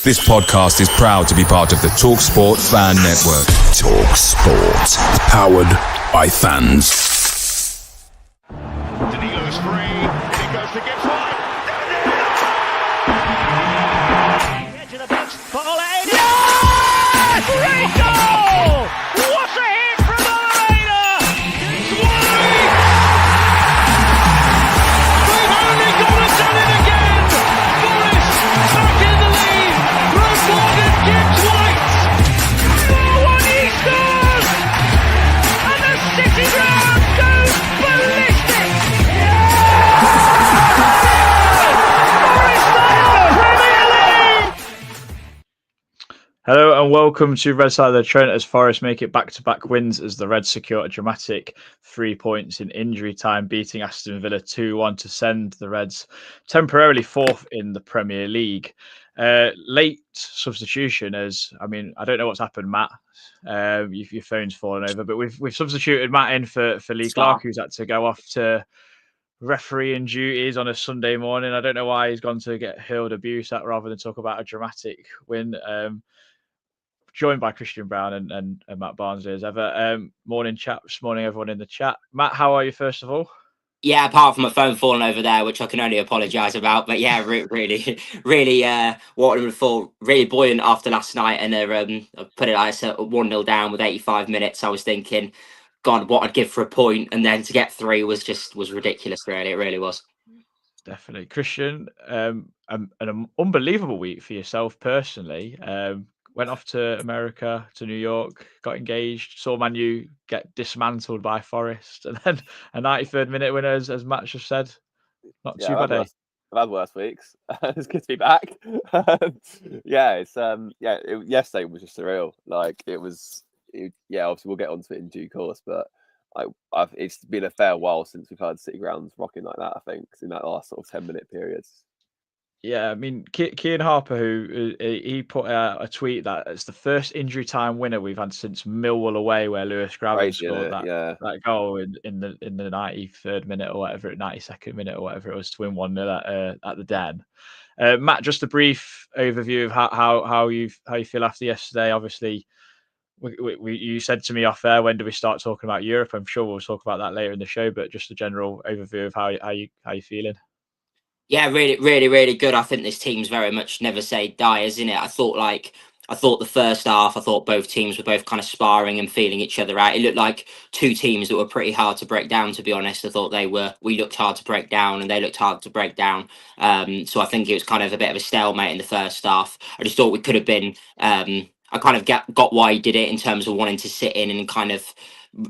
This podcast is proud to be part of the TalkSport Fan Network. TalkSport. Powered by fans. Danilo's free. He goes to get wide. Edge of the box. Yes! Great goal! What a hit from Elanga! It's wide! They've only gone and done it again! Forest back in the lead! Rewarded Gibbs White! Oh, and he scores! And the City ground goes ballistic! Hello and welcome to Red Side of the Trent as Forest make it back-to-back wins as the Reds secure a dramatic 3 points in injury time, beating Aston Villa 2-1 to send the Reds temporarily fourth in the Premier League. Late substitution I don't know what's happened, Matt. Your phone's fallen over, but we've substituted Matt in for Lee Clark, who's had to go off to refereeing duties on a Sunday morning. I don't know why he's gone to get hurled abuse at rather than talk about a dramatic win. Joined by Christian Brown and Matt Barnsley as ever. Morning, chaps. Morning, everyone in the chat. Matt, how are you, first of all? Yeah, apart from my phone falling over there, which I can only apologise about. But yeah, really, wonderful, really buoyant after last night. And I put it like 1-0 down with 85 minutes. I was thinking, God, what I'd give for a point. And then to get 3 was ridiculous, really. It really was. Definitely. Christian, an unbelievable week for yourself personally. Went off to America, to New York, got engaged, saw Man U get dismantled by Forest, and then a 93rd minute winner, as Matt just said. Not too bad, I've had worse weeks. It's good to be back. Yesterday was just surreal. Obviously we'll get onto it in due course, but it's been a fair while since we've had City grounds rocking like that. I think in that last sort of 10-minute period. Yeah, I mean, Kean Harper, who he put out a tweet that it's the first injury time winner we've had since Millwall away, where Lewis Graven scored that goal in the 93rd minute or whatever, 92nd minute or whatever it was, to win 1-0 at the Den. Matt, just a brief overview of how you feel after yesterday. Obviously, you said to me off air, when do we start talking about Europe? I'm sure we'll talk about that later in the show, but just a general overview of how you feeling. Yeah, really good. I think this team's very much never say die, isn't it? I thought the first half, I thought both teams were both kind of sparring and feeling each other out. It looked like two teams that were pretty hard to break down, to be honest. I thought we looked hard to break down and they looked hard to break down. So I think it was kind of a bit of a stalemate in the first half. I just thought we could have been, I kind of got why he did it in terms of wanting to sit in and kind of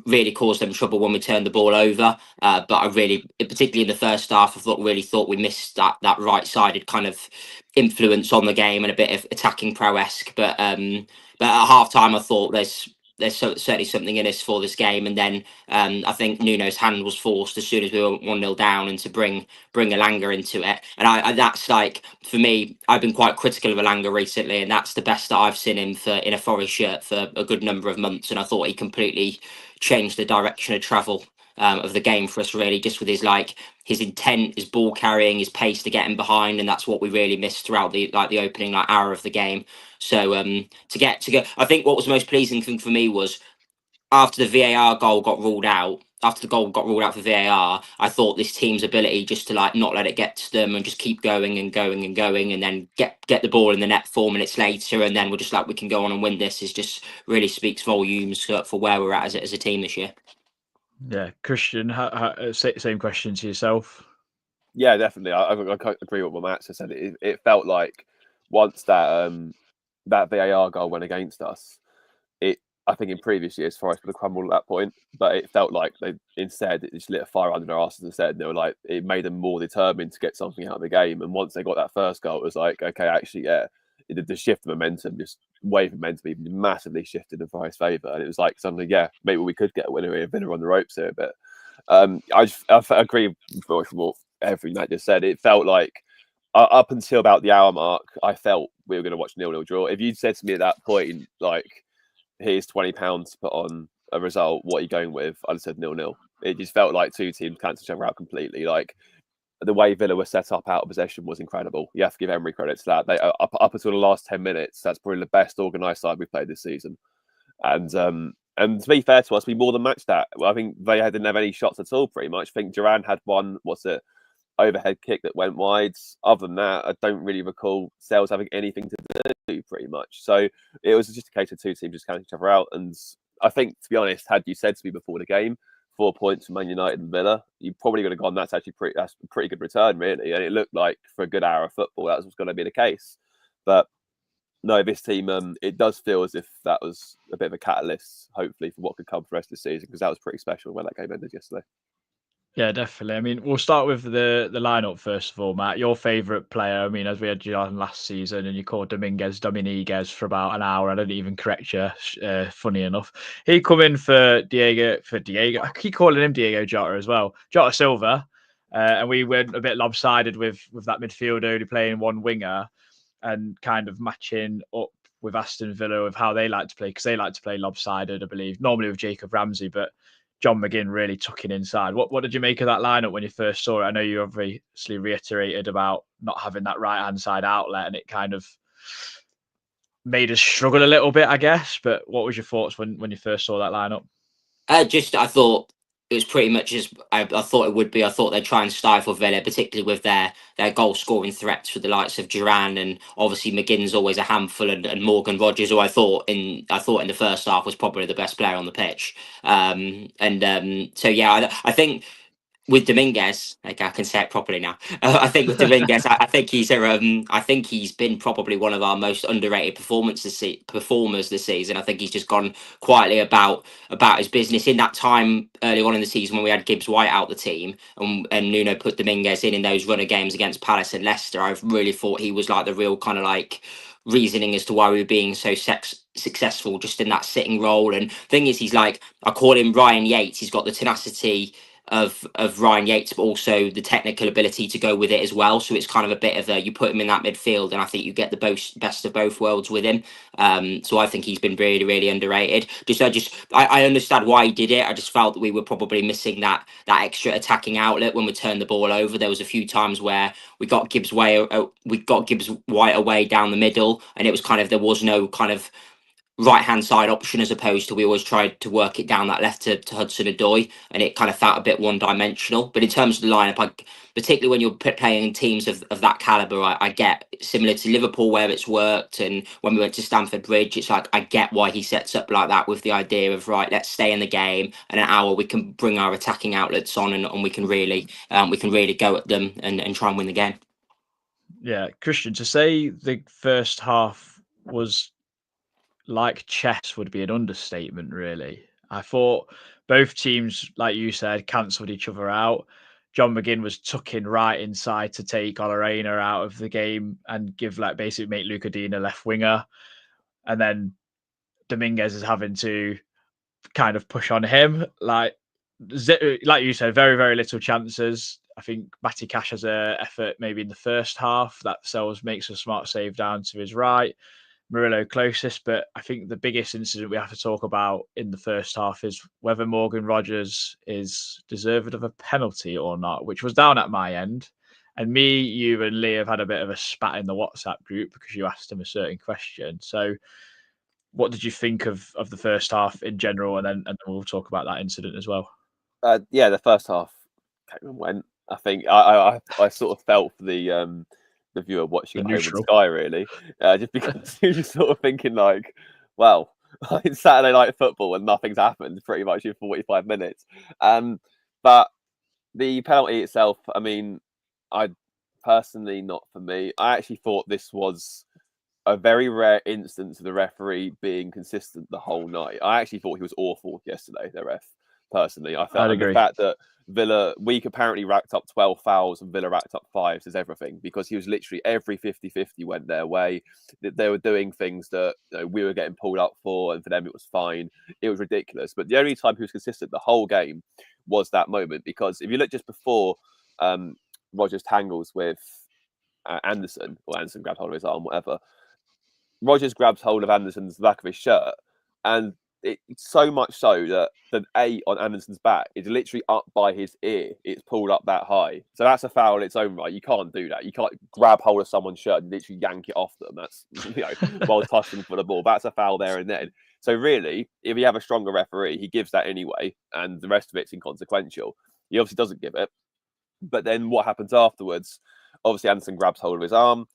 really caused them trouble when we turned the ball over. But I really, particularly in the first half, really thought we missed that right-sided kind of influence on the game and a bit of attacking prowess. But at half time, I thought there's certainly something in this for this game. And then I think Nuno's hand was forced as soon as we were 1-0 down, and to bring Elanga into it. And I that's like, for me, I've been quite critical of Elanga recently, and that's the best that I've seen him in a Forest shirt for a good number of months. And I thought he completely changed the direction of travel of the game for us, really, just with his intent, his ball carrying, his pace to get him behind, and that's what we really missed throughout the opening hour of the game. So to go, I think what was the most pleasing thing for me was after the VAR goal got ruled out. After the goal got ruled out for VAR, I thought this team's ability just to not let it get to them and just keep going and then get the ball in the net 4 minutes later, and then we're just we can go on and win this, is just really speaks volumes for where we're at as a team this year. Yeah, Christian, same question to yourself. Yeah, definitely. I agree with what Matt just said. It felt like once that VAR goal went against us, I think in previous years Forest would have crumbled at that point, but it felt like they just lit a fire under their asses instead. They were it made them more determined to get something out of the game. And once they got that first goal, it was okay, actually, yeah, the shift of momentum, just wave momentum, even massively shifted in Forest's favour. And it was suddenly, yeah, maybe we could get a winner here, on the ropes here. But I agree with what everything Matt just said. It felt like up until about the hour mark, I felt we were going to watch 0-0 draw. If you'd said to me at that point, here's £20 to put on a result, what are you going with? I'd have said 0-0. It just felt like two teams cancelled each other out completely. the way Villa were set up out of possession was incredible. You have to give Emery credit to that. They up until the last 10 minutes, that's probably the best organised side we've played this season. And to be fair to us, we more than matched that. I think they didn't have any shots at all, pretty much. I think Duran had one, overhead kick that went wide. Other than that, I don't really recall Sales having anything to do, pretty much. So it was just a case of two teams just counting each other out. And I think, to be honest, had you said to me before the game, 4 points from Man United and Villa, you probably would have gone, that's a pretty good return, really. And it looked like for a good hour of football, that was going to be the case. But no, this team, it does feel as if that was a bit of a catalyst, hopefully, for what could come for the rest of the season, because that was pretty special when that game ended yesterday. Yeah, definitely. I mean, we'll start with the lineup first of all, Matt. Your favourite player? I mean, as we had you on last season, and you called Dominguez for about an hour. I didn't even correct you. Funny enough, he come in for Diego. I keep calling him Diego Jota as well. Jota Silva, and we went a bit lopsided with that midfielder only playing one winger, and kind of matching up with Aston Villa with how they like to play, because they like to play lopsided, I believe, normally with Jacob Ramsey, but John McGinn really tucking inside. What did you make of that lineup when you first saw it? I know you obviously reiterated about not having that right-hand side outlet, and it kind of made us struggle a little bit, I guess. But what was your thoughts when you first saw that lineup? I thought it was pretty much as I thought it would be. I thought they'd try and stifle Villa, particularly with their goal scoring threats for the likes of Duran, and obviously McGinn's always a handful, and Morgan Rogers, who I thought in the first half was probably the best player on the pitch. So yeah, I think with Dominguez, like I can say it properly now. I think with Dominguez, I think he's been probably one of our most underrated performers this season. I think he's just gone quietly about his business. In that time early on in the season when we had Gibbs White out the team, and Nuno put Dominguez in those runner games against Palace and Leicester, I really thought he was like the real kind of like reasoning as to why we were being so successful just in that sitting role. And thing is, he's like, I call him Ryan Yates. He's got the tenacity of Ryan Yates, but also the technical ability to go with it as well. So it's kind of a bit of you put him in that midfield, and I think you get the best of both worlds with him. So I think he's been really, really underrated. I understand why he did it. I just felt that we were probably missing that extra attacking outlet when we turned the ball over. There was a few times where we got Gibbs White away down the middle, and it was kind of, there was no kind of right-hand side option, as opposed to we always tried to work it down that left to Hudson-Odoi, and it kind of felt a bit one-dimensional. But in terms of the lineup, particularly when you're playing teams of that calibre, I get, similar to Liverpool where it's worked, and when we went to Stamford Bridge, it's like I get why he sets up like that, with the idea of, right, let's stay in the game, and an hour we can bring our attacking outlets on, and we can really go at them and try and win the game. Yeah, Christian, to say the first half was like chess would be an understatement, really. I thought both teams, like you said, cancelled each other out. John McGinn was tucking right inside to take Olarena out of the game and give, like, basically make Luca Dina left winger. And then Dominguez is having to kind of push on him. Like you said, very, very little chances. I think Matty Cash has an effort maybe in the first half that Sells makes a smart save down to his right. Murillo closest, but I think the biggest incident we have to talk about in the first half is whether Morgan Rogers is deserved of a penalty or not, which was down at my end. And me, you, and Lee have had a bit of a spat in the WhatsApp group because you asked him a certain question. So, what did you think of the first half in general, and then we'll talk about that incident as well. Yeah, the first half came and went. I think I sort of felt for the viewer watching at home on Sky, really, just because you're just sort of thinking like, well, it's Saturday night football and nothing's happened pretty much in 45 minutes. But the penalty itself, I mean, I personally, not for me. I actually thought this was a very rare instance of the referee being consistent the whole night. I actually thought he was awful yesterday, the ref, personally. I felt the fact that Villa, we apparently racked up 12 fouls and Villa racked up 5 says everything, because he was literally every 50-50 went their way. They were doing things that, you know, we were getting pulled up for, and for them it was fine. It was ridiculous. But the only time he was consistent the whole game was that moment, because if you look just before Rogers tangles with Anderson, or Anderson grabbed hold of his arm, whatever, Rogers grabs hold of Anderson's back of his shirt, and it's so much so that the A on Anderson's back is literally up by his ear. It's pulled up that high. So that's a foul in its own right. You can't do that. You can't grab hold of someone's shirt and literally yank it off them. That's, while tussling for the ball. That's a foul there and then. So really, if you have a stronger referee, he gives that anyway, and the rest of it's inconsequential. He obviously doesn't give it. But then what happens afterwards? Obviously, Anderson grabs hold of his arm.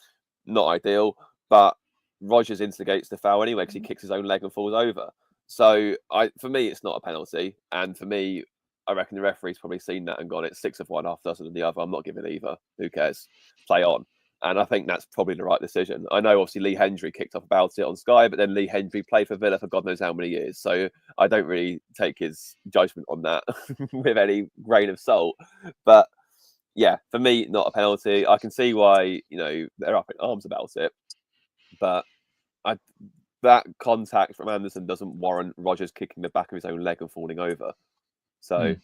Not ideal, but Rodgers instigates the foul anyway because he kicks his own leg and falls over. So for me, it's not a penalty. And for me, I reckon the referee's probably seen that and gone, it's 6 of one, half dozen of the other. I'm not giving either. Who cares? Play on. And I think that's probably the right decision. I know, obviously, Lee Hendry kicked off about it on Sky, but then Lee Hendry played for Villa for God knows how many years. So I don't really take his judgment on that with any grain of salt. But yeah, for me, not a penalty. I can see why, they're up in arms about it. But that contact from Anderson doesn't warrant Rodgers kicking the back of his own leg and falling over. So...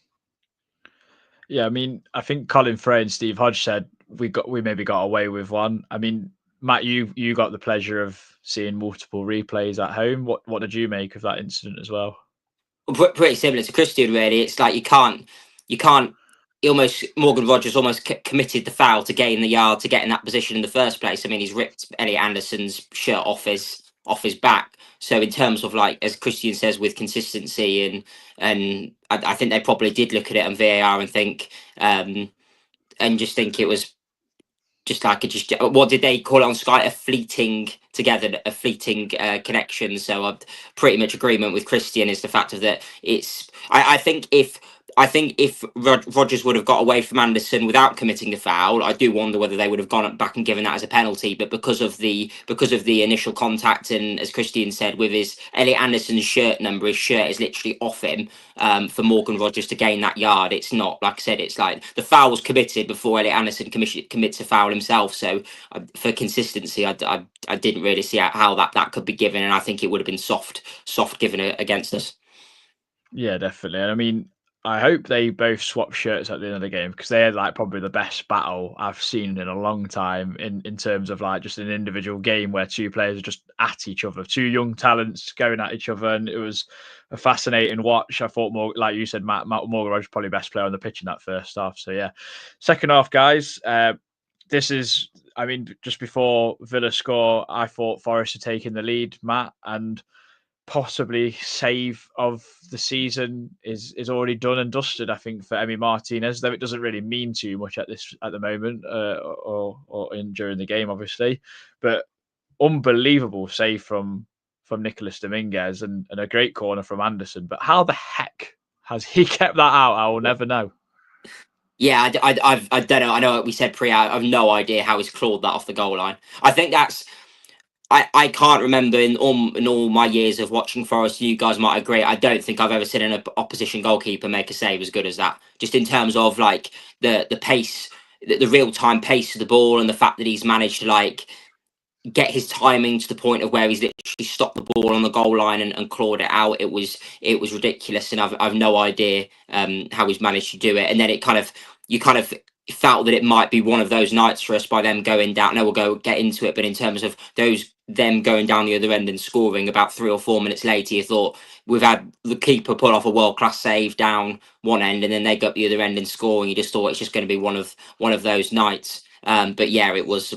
Yeah, I mean, I think Colin Frey and Steve Hodge said we maybe got away with one. I mean, Matt, you got the pleasure of seeing multiple replays at home. What did you make of that incident as well? Pretty similar to Christian, really. It's like you can't. Morgan Rodgers almost committed the foul to gain the yard to get in that position in the first place. I mean, he's ripped Elliot Anderson's shirt off his back. So in terms of, like, as Christian says, with consistency and I think they probably did look at it on VAR and think and just think it was just like what did they call it on Sky? A fleeting connection. So I'm pretty much agreement with Christian is the fact of that. I think if Rodgers would have got away from Anderson without committing the foul, I do wonder whether they would have gone back and given that as a penalty. But because of the initial contact, and as Christian said, with his Elliot Anderson's shirt number, his shirt is literally off him. For Morgan Rodgers to gain that yard, it's not, like I said, it's like the foul was committed before Elliot Anderson commits a foul himself. So for consistency, I didn't really see how that could be given, and I think it would have been soft given against us. Yeah, definitely. And I mean, I hope they both swap shirts at the end of the game, because they had like probably the best battle I've seen in a long time in terms of like just an individual game where two players are just at each other, two young talents going at each other, and it was a fascinating watch. I thought, more like you said, Matt Morgan Rodgers probably best player on the pitch in that first half. So yeah, second half, guys. This is, I mean, just before Villa score, I thought Forest had taken the lead, Matt, and possibly save of the season is already done and dusted, I think, for Emi Martinez, though it doesn't really mean too much at the moment or during the game, obviously. But unbelievable save from Nicolas Dominguez and a great corner from Anderson. But how the heck has he kept that out? I will never know. Yeah, I don't know. I know we said I have no idea how he's clawed that off the goal line. I think that's... I can't remember in all my years of watching Forest, you guys might agree, I don't think I've ever seen an opposition goalkeeper make a save as good as that. Just in terms of like the pace, the real-time pace of the ball, and the fact that he's managed to like get his timing to the point of where he's literally stopped the ball on the goal line and clawed it out. It was ridiculous, and I've no idea how he's managed to do it. And then you kind of felt that it might be one of those nights for us by them going down. No, we'll get into it, but in terms of them going down the other end and scoring about 3 or 4 minutes later, you thought, we've had the keeper pull off a world-class save down one end, and then they go up the other end and score, and you just thought it's just going to be one of those nights. But yeah, it was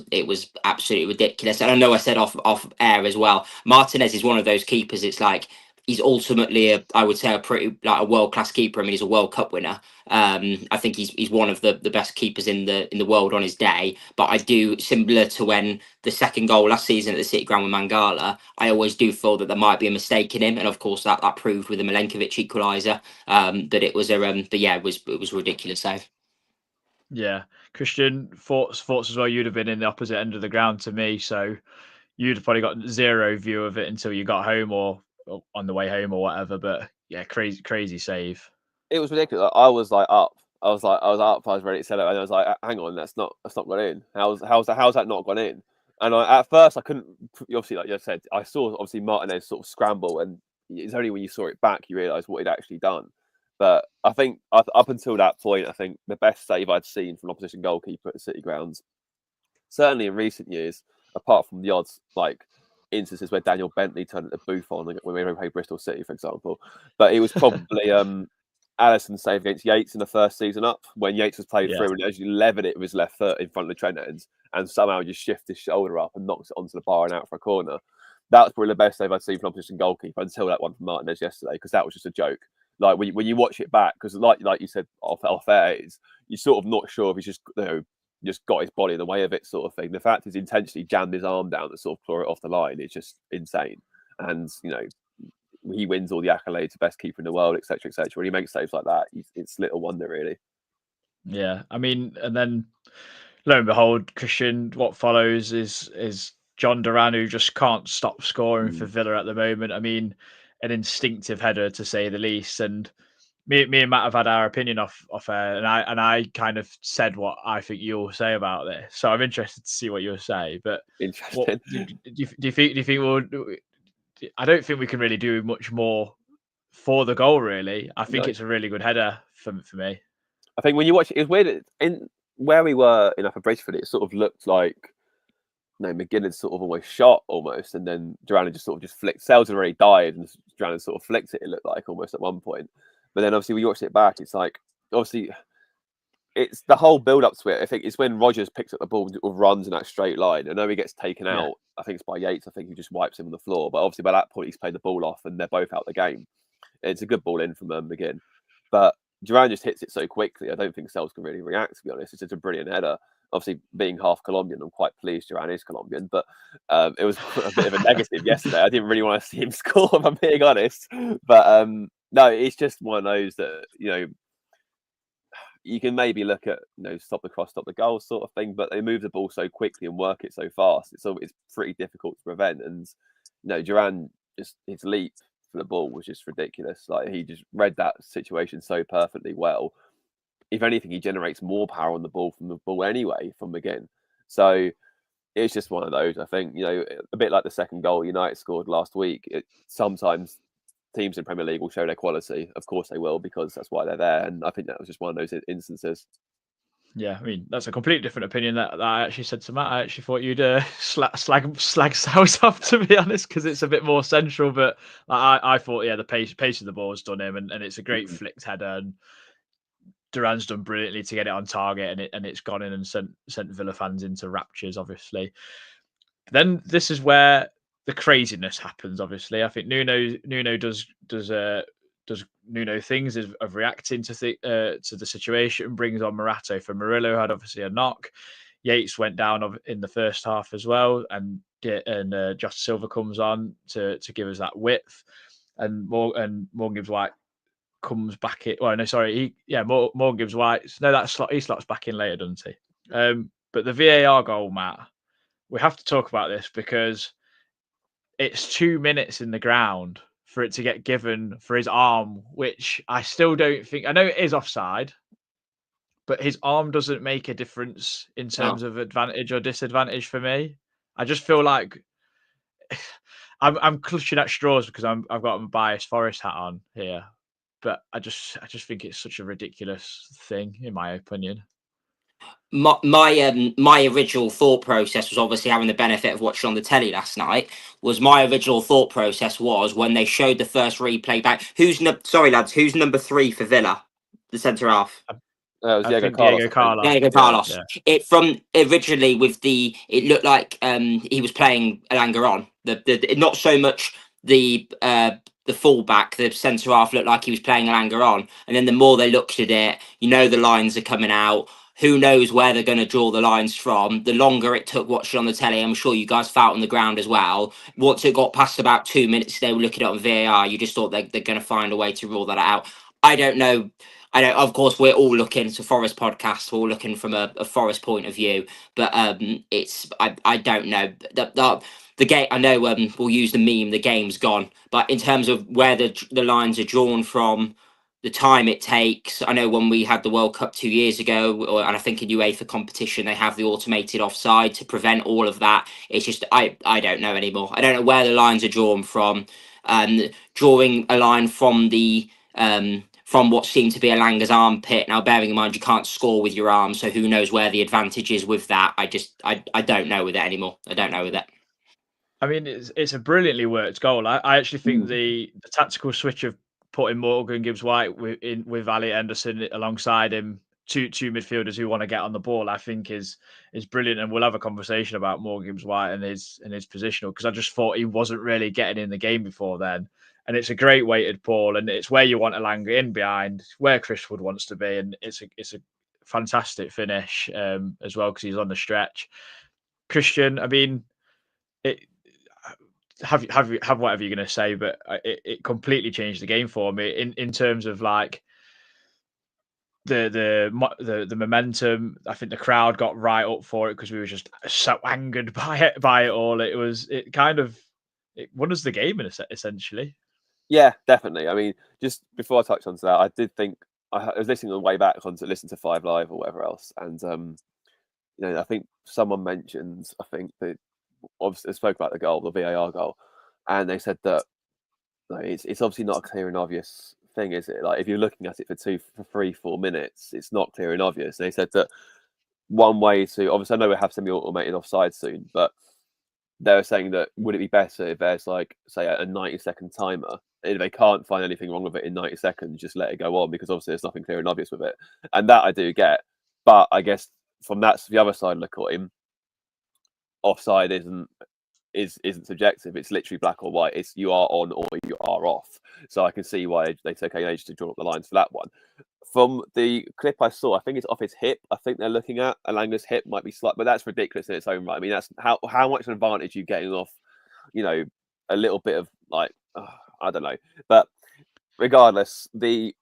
absolutely ridiculous. And I know I said off air as well, Martinez is one of those keepers. It's like he's ultimately I would say a pretty like a world class keeper. I mean, he's a World Cup winner. I think he's one of the best keepers in the world on his day. But I do, similar to when the second goal last season at the City Ground with Mangala, I always do feel that there might be a mistake in him, and of course that proved with the Milenkovic equaliser. But it was but yeah, it was a ridiculous save. Yeah, Christian, thoughts as well. You'd have been in the opposite end of the ground to me, so you'd have probably got zero view of it until you got home or on the way home or whatever. But yeah, crazy save. It was ridiculous. I was like up. I was up. I was ready to set it, and I was like, "Hang on, that's not gone in. How's that not gone in?" And at first, I couldn't. Obviously, like you said, I saw obviously Martinez sort of scramble, and it's only when you saw it back you realise what he'd actually done. But I think up until that point, I think the best save I'd seen from an opposition goalkeeper at the City grounds, certainly in recent years, apart from the odds like instances where Daniel Bentley turned into Buffon when we played Bristol City, for example. But it was probably Alisson's save against Yates in the first season up, when Yates was played through and actually levered it with his left foot in front of the Trent ends, and somehow just shifts his shoulder up and knocks it onto the bar and out for a corner. That was probably the best save I'd seen from opposition goalkeeper until that one from Martinez yesterday, because that was just a joke. Like when you watch it back, because like you said off air, you're sort of not sure if he's just got his body in the way of it, sort of thing. The fact he's intentionally jammed his arm down to sort of claw it off the line, it's just insane. And he wins all the accolades, best keeper in the world, etc., etc. When he makes saves like that, it's little wonder, really. Yeah, I mean, and then lo and behold, Christian, what follows is John Duran, who just can't stop scoring for Villa at the moment. I mean, an instinctive header to say the least. And me and Matt have had our opinion off air, and I kind of said what I think you'll say about this. So I'm interested to see what you'll say. But interesting. Do you think we'll? I don't think we can really do much more for the goal. Really, I think it's a really good header for me. I think when you watch it, it's weird. In where we were in Upper Bridgeford, it sort of looked like McGinn had sort of almost shot almost, and then Duran just sort of flicked. Sales had already died, and Duran sort of flicked it. It looked like almost at one point, but then obviously when you watch it back, it's like obviously it's the whole build up to it. I think it's when Rodgers picks up the ball and runs in that straight line. I know he gets taken out. I think it's by Yates. I think he just wipes him on the floor, but obviously by that point he's played the ball off, and they're both out the game. It's a good ball in from McGinn, but Duran just hits it so quickly. I don't think Sels can really react, to be honest. It's just a brilliant header. Obviously, being half Colombian, I'm quite pleased Duran is Colombian, but it was a bit of a negative yesterday. I didn't really want to see him score, if I'm being honest. But no, it's just one of those that, you can maybe look at, stop the cross, stop the goal sort of thing, but they move the ball so quickly and work it so fast. It's pretty difficult to prevent. And, Duran, just his leap for the ball was just ridiculous. Like, he just read that situation so perfectly well. If anything, he generates more power on the ball from the ball anyway from McGinn. So it's just one of those. I think a bit like the second goal United scored last week. Sometimes teams in Premier League will show their quality. Of course they will, because that's why they're there. And I think that was just one of those instances. Yeah, I mean, that's a completely different opinion that I actually said to Matt. I actually thought you'd slag South off, to be honest, because it's a bit more central. But I thought, the pace of the ball has done him, and it's a great flicked header. And Duran's done brilliantly to get it on target, and it's gone in and sent Villa fans into raptures, obviously. Then this is where the craziness happens, obviously. I think Nuno does Nuno things of reacting to the situation, brings on Morato for Murillo, who had obviously a knock. Yates went down in the first half as well, and Josh Silva comes on to give us that width, and Morgan Gibbs-White comes back in. Well, no, sorry, Morgan Gibbs-White. No, he slots back in later, doesn't he? But the VAR goal, Matt, we have to talk about this because it's 2 minutes in the ground for it to get given for his arm, which I still don't think. I know it is offside, but his arm doesn't make a difference in terms of advantage or disadvantage for me. I just feel like I'm clutching at straws because I've got a biased Forest hat on here, but I just think it's such a ridiculous thing, in my opinion. My original thought process was, obviously having the benefit of watching on the telly last night, my original thought process was when they showed the first replay back. Who's number 3 for Villa, the centre half? It was Diego Carlos. Diego Carlos. Yeah. It from originally it looked like he was playing Elanga on the not so much the fullback, the centre half looked like he was playing Elanga on, and then the more they looked at it, the lines are coming out. Who knows where they're going to draw the lines from? The longer it took watching on the telly, I'm sure you guys felt on the ground as well. Once it got past about 2 minutes, they were looking at it on VAR. You just thought they're going to find a way to rule that out. I don't know. Of course, we're all looking. It's a Forest podcast. We're all looking from a Forest point of view. But I don't know. The game, I know we'll use the meme, the game's gone. But in terms of where the lines are drawn from, the time it takes. I know when we had the World Cup 2 years ago, and I think in UEFA competition, they have the automated offside to prevent all of that. It's just, I don't know anymore. I don't know where the lines are drawn from. Drawing a line from from what seemed to be Elanga's armpit. Now, bearing in mind, you can't score with your arm, so who knows where the advantage is with that. I don't know with it anymore. I don't know with it. I mean, it's a brilliantly worked goal. I actually think the tactical switch of putting Morgan Gibbs White with Ali Anderson alongside him, two midfielders who want to get on the ball, I think is brilliant. And we'll have a conversation about Morgan Gibbs White and his positional, because I just thought he wasn't really getting in the game before then. And it's a great weighted ball, and it's where you want Elanga in behind, where Chris Wood wants to be, and it's a fantastic finish as well, because he's on the stretch. Christian, I mean, it have whatever you're going to say, but it completely changed the game for me in terms of like the momentum. I think the crowd got right up for it because we were just so angered by it all. It won us the game essentially. Yeah, definitely. I mean, just before I touch on to that, I did think I was listening on the way back on to listen to 5 Live or whatever else, and I think someone mentioned, I think they obviously spoke about the goal, the VAR goal, and they said that it's obviously not a clear and obvious thing, is it? Like if you're looking at it for 3-4 minutes, it's not clear and obvious. And they said that one way to, obviously I know we have semi-automated offside soon, but they were saying that would it be better if there's like, say, a 90-second timer, and if they can't find anything wrong with it in 90 seconds, just let it go on, because obviously there's nothing clear and obvious with it. And that I do get. But I guess from that's the other side of the coin, offside isn't subjective. It's literally black or white. It's you are on or you are off. So I can see why they take age to draw up the lines for that one. From the clip I saw, I think it's off his hip. I think they're looking at Elanga's hip might be slight, but that's ridiculous in its own right. I mean, that's how much an advantage you getting off, a little bit of like, I don't know. But regardless, I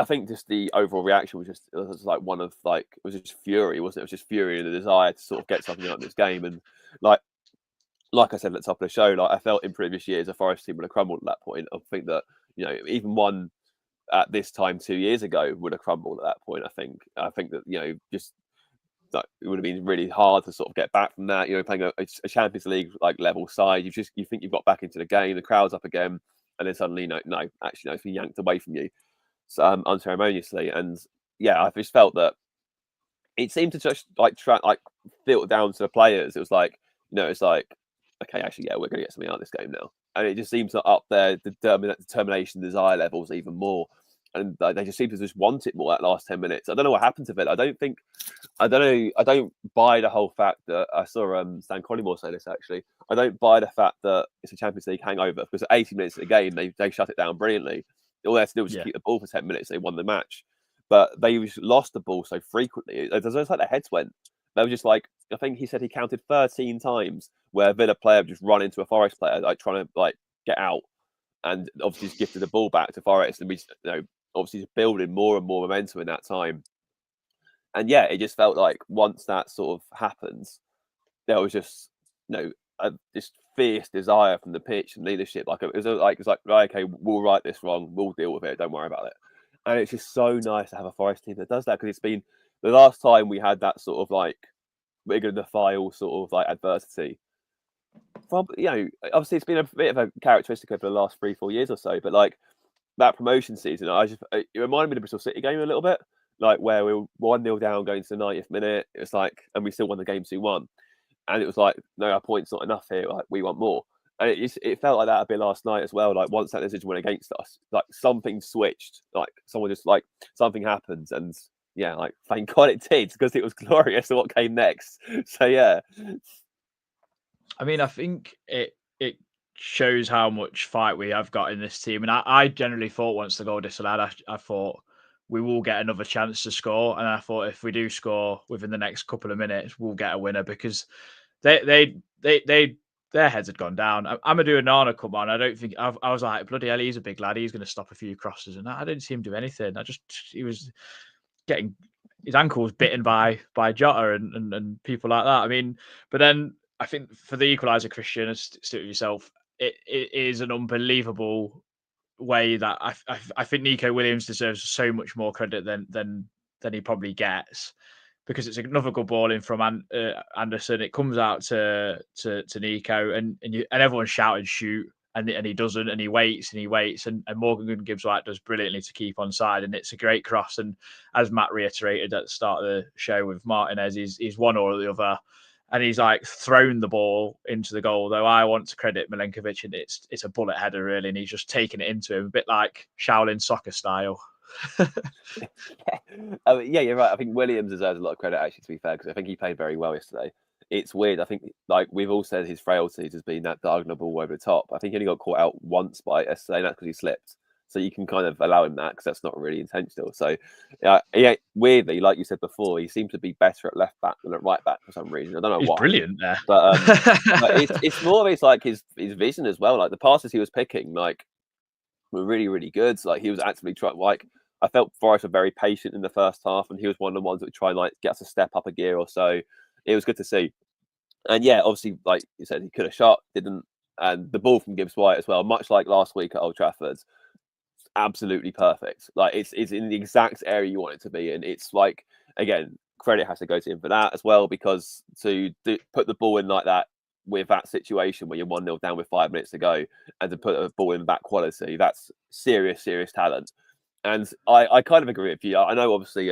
think just the overall reaction was like one of like, it was just fury, wasn't it? It was just fury and the desire to sort of get something out of this game. And like I said at the top of the show, like I felt in previous years a Forest team would have crumbled at that point. I think that, even one at this time 2 years ago would have crumbled at that point. I think that, just like, it would have been really hard to sort of get back from that. Playing a Champions League like level side, you think you've got back into the game, the crowd's up again, and then suddenly it's been yanked away from you, unceremoniously. And I just felt that it seemed to just like filter down to the players. It was like, it's like, okay, actually, we're going to get something out of this game now. And it just seems to up their determination, desire levels even more. And they just seem to just want it more that last 10 minutes. I don't know what happened to it. I don't buy the whole fact that I saw Stan Collymore say this, actually. I don't buy the fact that it's a Champions League hangover, because at 80 minutes of the game, they shut it down brilliantly. All they had to do was keep the ball for 10 minutes. They won the match. But they lost the ball so frequently. It's almost like their heads went. They were just like, I think he said he counted 13 times where a Villa player just run into a Forest player, like trying to like get out, and obviously just gifted the ball back to Forest, and we, obviously just building more and more momentum in that time. And it just felt like once that sort of happens, there was just this fierce desire from the pitch and leadership. Like it was like right, okay, we'll right this wrong, we'll deal with it, don't worry about it. And it's just so nice to have a Forest team that does that, because it's been the last time we had that sort of like we're going to defy all sort of like adversity. Probably, obviously it's been a bit of a characteristic over the last 3-4 years or so, but like that promotion season, it reminded me of the Bristol City game a little bit, like where we were 1-0 down going to the 90th minute. It was like, and we still won the game 2-1, and it was like, no, our points not enough here. Like we want more, and it felt like that a bit last night as well. Like once that decision went against us, like something switched, like someone just like something happened, and like thank God it did, because it was glorious to what came next. So I mean, I think it shows how much fight we have got in this team. And I generally thought once the goal disallowed, I thought we will get another chance to score. And I thought if we do score within the next couple of minutes, we'll get a winner, because their heads had gone down. Amadou Onana come on. I don't think I was like, bloody hell, he's a big lad. He's going to stop a few crosses. And I didn't see him do anything. He was getting his ankle was bitten by Jota and people like that. I mean, but then I think for the equaliser, Christian, stick with yourself, it is an unbelievable way that I think Nico Williams deserves so much more credit than he probably gets, because it's another good ball in from Anderson. It comes out to Nico, and everyone's shouting shoot, and he doesn't, and he waits and Morgan Gibbs White does brilliantly to keep on side, and it's a great cross. And as Matt reiterated at the start of the show with Martinez, he's one or the other. and he's like thrown the ball into the goal. Though I want to credit Milenkovic, and it's a bullet header really, and he's just taken it into him, a bit like Shaolin soccer style. Yeah, you're right. I think Williams deserves a lot of credit, actually, to be fair, because I think he played very well yesterday. It's weird. I think, like we've all said, his frailties has been that diagonal ball over the top. I think he only got caught out once by it yesterday, and that's because he slipped. So you can kind of allow him that because that's not really intentional. So, yeah, weirdly, like you said before, he seems to be better at left back than at right back for some reason. I don't know He's why. brilliant there, but it's more of his vision as well. Like the passes he was picking, like were really, really good. Like he was actively trying. Like I felt Forest were very patient in the first half, and he was one of the ones that would try and like get us a step up a gear or so. It was good to see. And yeah, obviously, like you said, he could have shot, didn't. And the ball from Gibbs White as well, much like last week at Old Trafford, absolutely perfect. Like it's in the exact area you want it to be in. It's like, again, credit has to go to him for that as well, because to put the ball in like that with that situation where you're 1-0 down with 5 minutes to go, and to put a ball in that quality, that's serious talent. And I kind of agree with you. I know obviously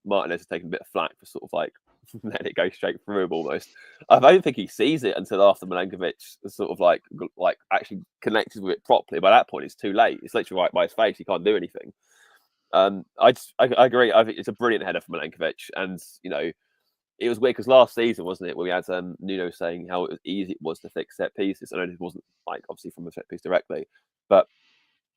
Martinez has taken a bit of flack for sort of like letting it go straight through him almost. I don't think he sees it until after Milenkovic sort of like actually connected with it properly. By that point, it's too late. It's literally right by his face. He can't do anything. I agree. I think it's a brilliant header from Milenkovic, and you know, it was weird because last season, wasn't it, where we had Nuno saying how easy it was to fix set pieces. I know it wasn't like obviously from a set piece directly, but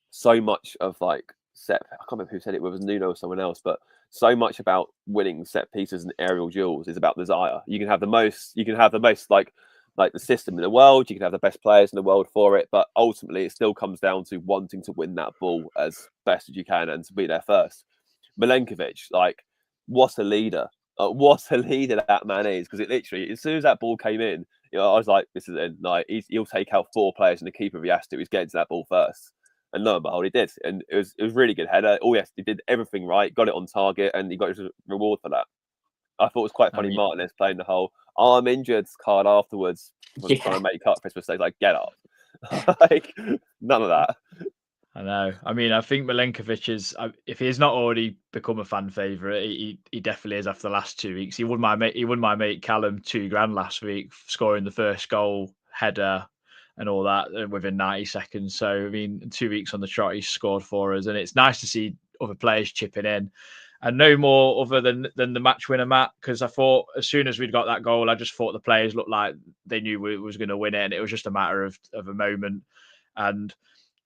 so much of like I can't remember who said it, whether it was Nuno or someone else, but so much about winning set pieces and aerial duels is about desire. You can have the most like the system in the world, you can have the best players in the world for it, but ultimately it still comes down to wanting to win that ball as best as you can and to be there first. Milenkovic, like, what a leader. What a leader that man is, because it literally, as soon as that ball came in, you know, I was like, this is it. Like, he'll take out 4 players and the keeper if he has to. He's getting to that ball first. And lo and behold, he did. And it was really good header. Oh, yes, he did everything right, got it on target, and he got his reward for that. I thought it was quite funny, Martinez playing the whole I'm injured card afterwards, trying to make up Christmas Day. Like, get up. Like, none of that. I know. I mean, I think Milenkovic is, if he's not already become a fan favourite, he definitely is after the last 2 weeks. He wouldn't mind mate Callum $2,000 last week, scoring the first goal, header, and all that within 90 seconds. So, I mean, 2 weeks on the trot, he's scored for us. And it's nice to see other players chipping in. And no more other than the match winner, Matt, because I thought as soon as we'd got that goal, I just thought the players looked like they knew we was going to win it. And it was just a matter of a moment. And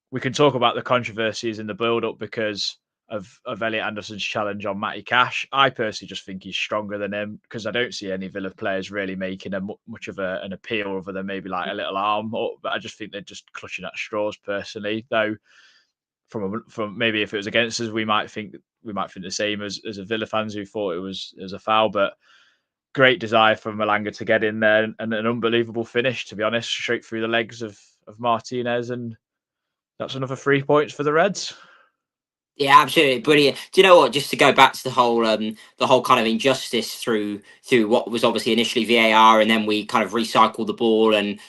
we can talk about the controversies in the build-up because of Elliot Anderson's challenge on Matty Cash. I personally just think he's stronger than him, because I don't see any Villa players really making much of an appeal other than maybe like a little arm. But I just think they're just clutching at straws personally. Though from maybe if it was against us, we might think the same as a Villa fans who thought it was a foul. But great desire from Elanga to get in there, and an unbelievable finish, to be honest, straight through the legs of Martinez, and that's another 3 points for the Reds. Yeah, absolutely brilliant. Do you know what? Just to go back to the whole kind of injustice through what was obviously initially VAR, and then we kind of recycled the ball, and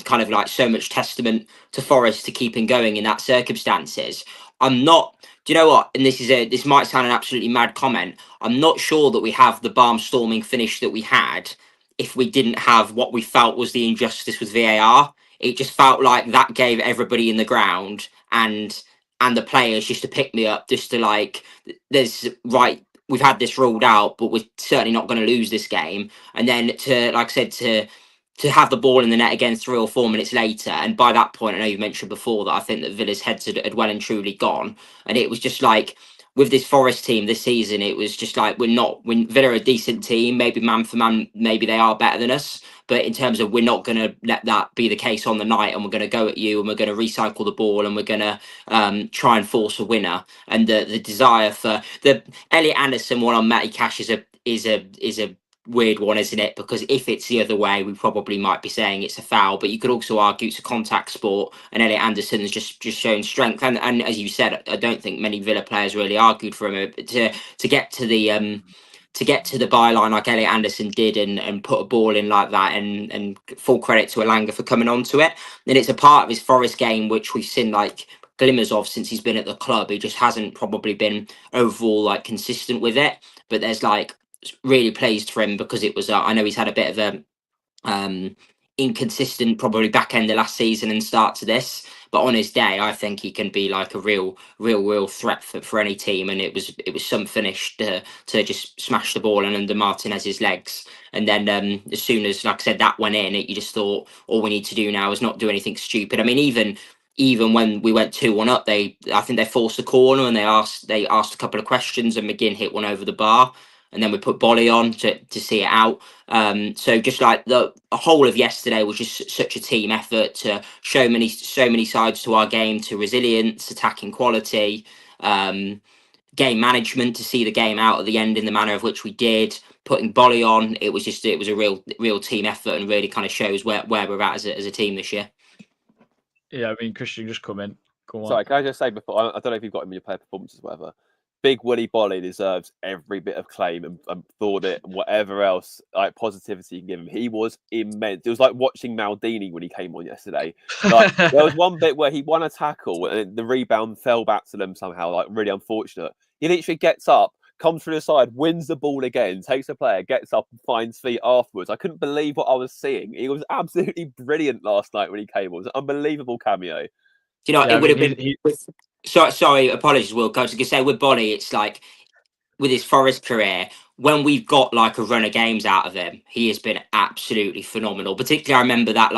kind of like so much testament to Forest to keeping going in that circumstances. I'm not. Do you know what? And this might sound an absolutely mad comment. I'm not sure that we have the barnstorming finish that we had if we didn't have what we felt was the injustice with VAR. It just felt like that gave everybody in the ground and the players just to pick me up, just to like, we've had this ruled out, but we're certainly not going to lose this game. And then to, like I said, to have the ball in the net again 3 or 4 minutes later. And by that point, I know you mentioned before that I think that Villa's heads had well and truly gone. And it was just like, with this Forest team this season, it was just like, when Villa are a decent team, maybe man for man, maybe they are better than us. But in terms of, we're not going to let that be the case on the night, and we're going to go at you, and we're going to recycle the ball, and we're going to try and force a winner. And the desire for the Elliot Anderson one on Matty Cash is a weird one, isn't it? Because if it's the other way, we probably might be saying it's a foul, but you could also argue it's a contact sport, and Elliot Anderson has just shown strength, and as you said, I don't think many Villa players really argued for him to get to the byline like Elliot Anderson did, and put a ball in like that, and full credit to Elanga for coming onto it. And it's a part of his Forest game which we've seen like glimmers of since he's been at the club. He just hasn't probably been overall like consistent with it, but there's like, really pleased for him, because it was I know he's had a bit of Inconsistent, probably back end of last season and start to this. But on his day, I think he can be like a real threat for any team. And it was some finish to just smash the ball and under Martinez's legs. And then as soon as, like I said, that went in, you just thought all we need to do now is not do anything stupid. I mean, even when we went 2-1 up, I think they forced the corner and they asked a couple of questions and McGinn hit one over the bar. And then we put Bolly on to see it out. So just like the whole of yesterday was just such a team effort to show so many sides to our game, to resilience, attacking quality, game management, to see the game out at the end in the manner of which we did. Putting Bolly on, it was a real team effort and really kind of shows where we're at as a team this year. Yeah, I mean, Christian, just come in. Go on. Sorry, can I just say before, I don't know if you've got him in your player performances or whatever. Big Willy Bolly deserves every bit of claim and thought it and whatever else like positivity you can give him. He was immense. It was like watching Maldini when he came on yesterday. Like there was one bit where he won a tackle and the rebound fell back to them somehow, like really unfortunate. He literally gets up, comes through the side, wins the ball again, takes a player, gets up and finds feet afterwards. I couldn't believe what I was seeing. He was absolutely brilliant last night when he came on. It was an unbelievable cameo. Do you know, Yeah, it would have been. Sorry, apologies, Will. I was going to say with Bolly, it's like with his Forest career, when we've got like a run of games out of him, he has been absolutely phenomenal. Particularly, I remember that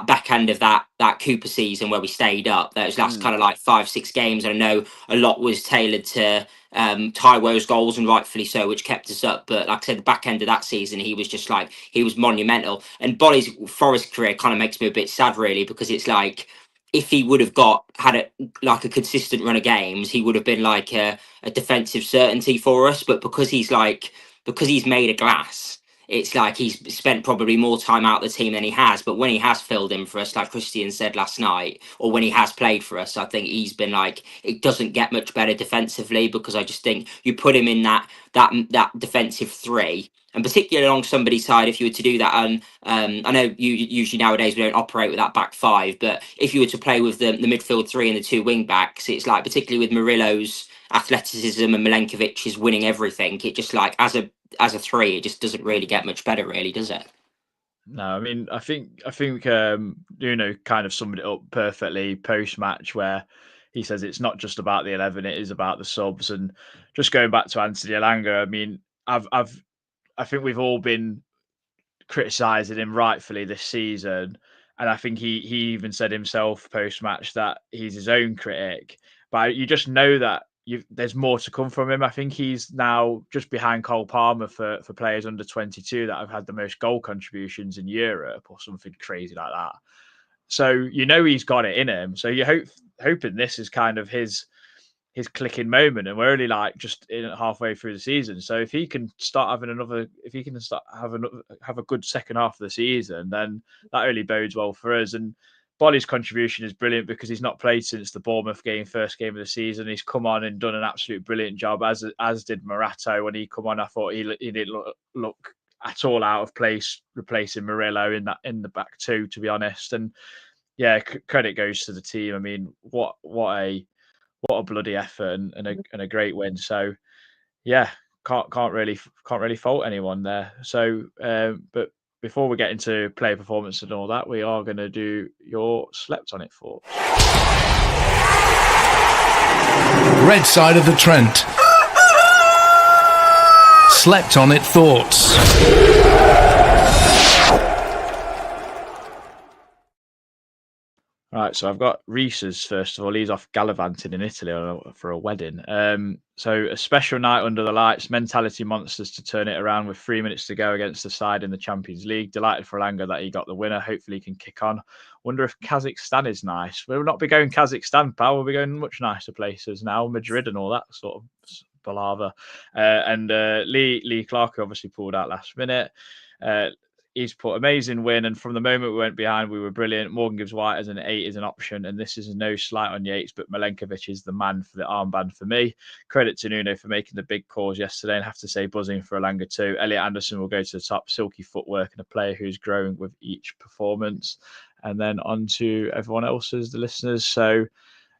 back end of that Cooper season where we stayed up. Those last kind of like 5-6 games. And I know a lot was tailored to Taiwo's goals, and rightfully so, which kept us up. But like I said, the back end of that season, he was monumental. And Bolly's Forest career kind of makes me a bit sad, really, because it's like, if he would have had a consistent run of games, he would have been like a defensive certainty for us. But because he's made of glass, it's like he's spent probably more time out of the team than he has. But when he has filled in for us, like Christian said last night, or when he has played for us, I think he's been like, it doesn't get much better defensively, because I just think you put him in that defensive three. And particularly along somebody's side, if you were to do that, and I know you usually nowadays we don't operate with that back five, but if you were to play with the midfield three and the two wing backs, it's like, particularly with Murillo's athleticism and Milenkovic is winning everything. It just like as a three, it just doesn't really get much better, really, does it? No, I mean, I think Nuno kind of summed it up perfectly post match, where he says it's not just about the 11, it is about the subs. And just going back to Anthony Elanga, I mean, I think we've all been criticising him rightfully this season, and I think he even said himself post match that he's his own critic. But you just know that there's more to come from him. I think he's now just behind Cole Palmer for players under 22 that have had the most goal contributions in Europe, or something crazy like that. So you know he's got it in him. So you're hoping this is kind of his clicking moment, and we're only like just in halfway through the season. So if he can start having have a good second half of the season, then that only bodes well for us. And Bolly's contribution is brilliant because he's not played since the Bournemouth game, first game of the season. He's come on and done an absolute brilliant job, as did Morato when he come on. I thought he didn't look at all out of place replacing Murillo in the back two, to be honest. And yeah, credit goes to the team. I mean, what a bloody effort and a great win. So yeah, can't really fault anyone there. So but before we get into player performance and all that, we are going to do your slept on it thoughts. Red side of the Trent. Slept on it thoughts. Right, so I've got Reese's first of all. He's off gallivanting in Italy for a wedding. So a special night under the lights, mentality monsters to turn it around with 3 minutes to go against the side in the Champions League. Delighted for Elanga that he got the winner. Hopefully he can kick on. Wonder if Kazakhstan is nice. We'll not be going Kazakhstan, pal. We'll be going much nicer places now, Madrid and all that sort of palaver. And Lee Clark obviously pulled out last minute. He's put amazing win, and from the moment we went behind, we were brilliant. Morgan gives White as an 8 is an option, and this is no slight on Yates, but Milenkovic is the man for the armband for me. Credit to Nuno for making the big calls yesterday, and have to say buzzing for Elanga too. Elliot Anderson will go to the top, silky footwork, and a player who's growing with each performance. And then on to everyone else's, the listeners. So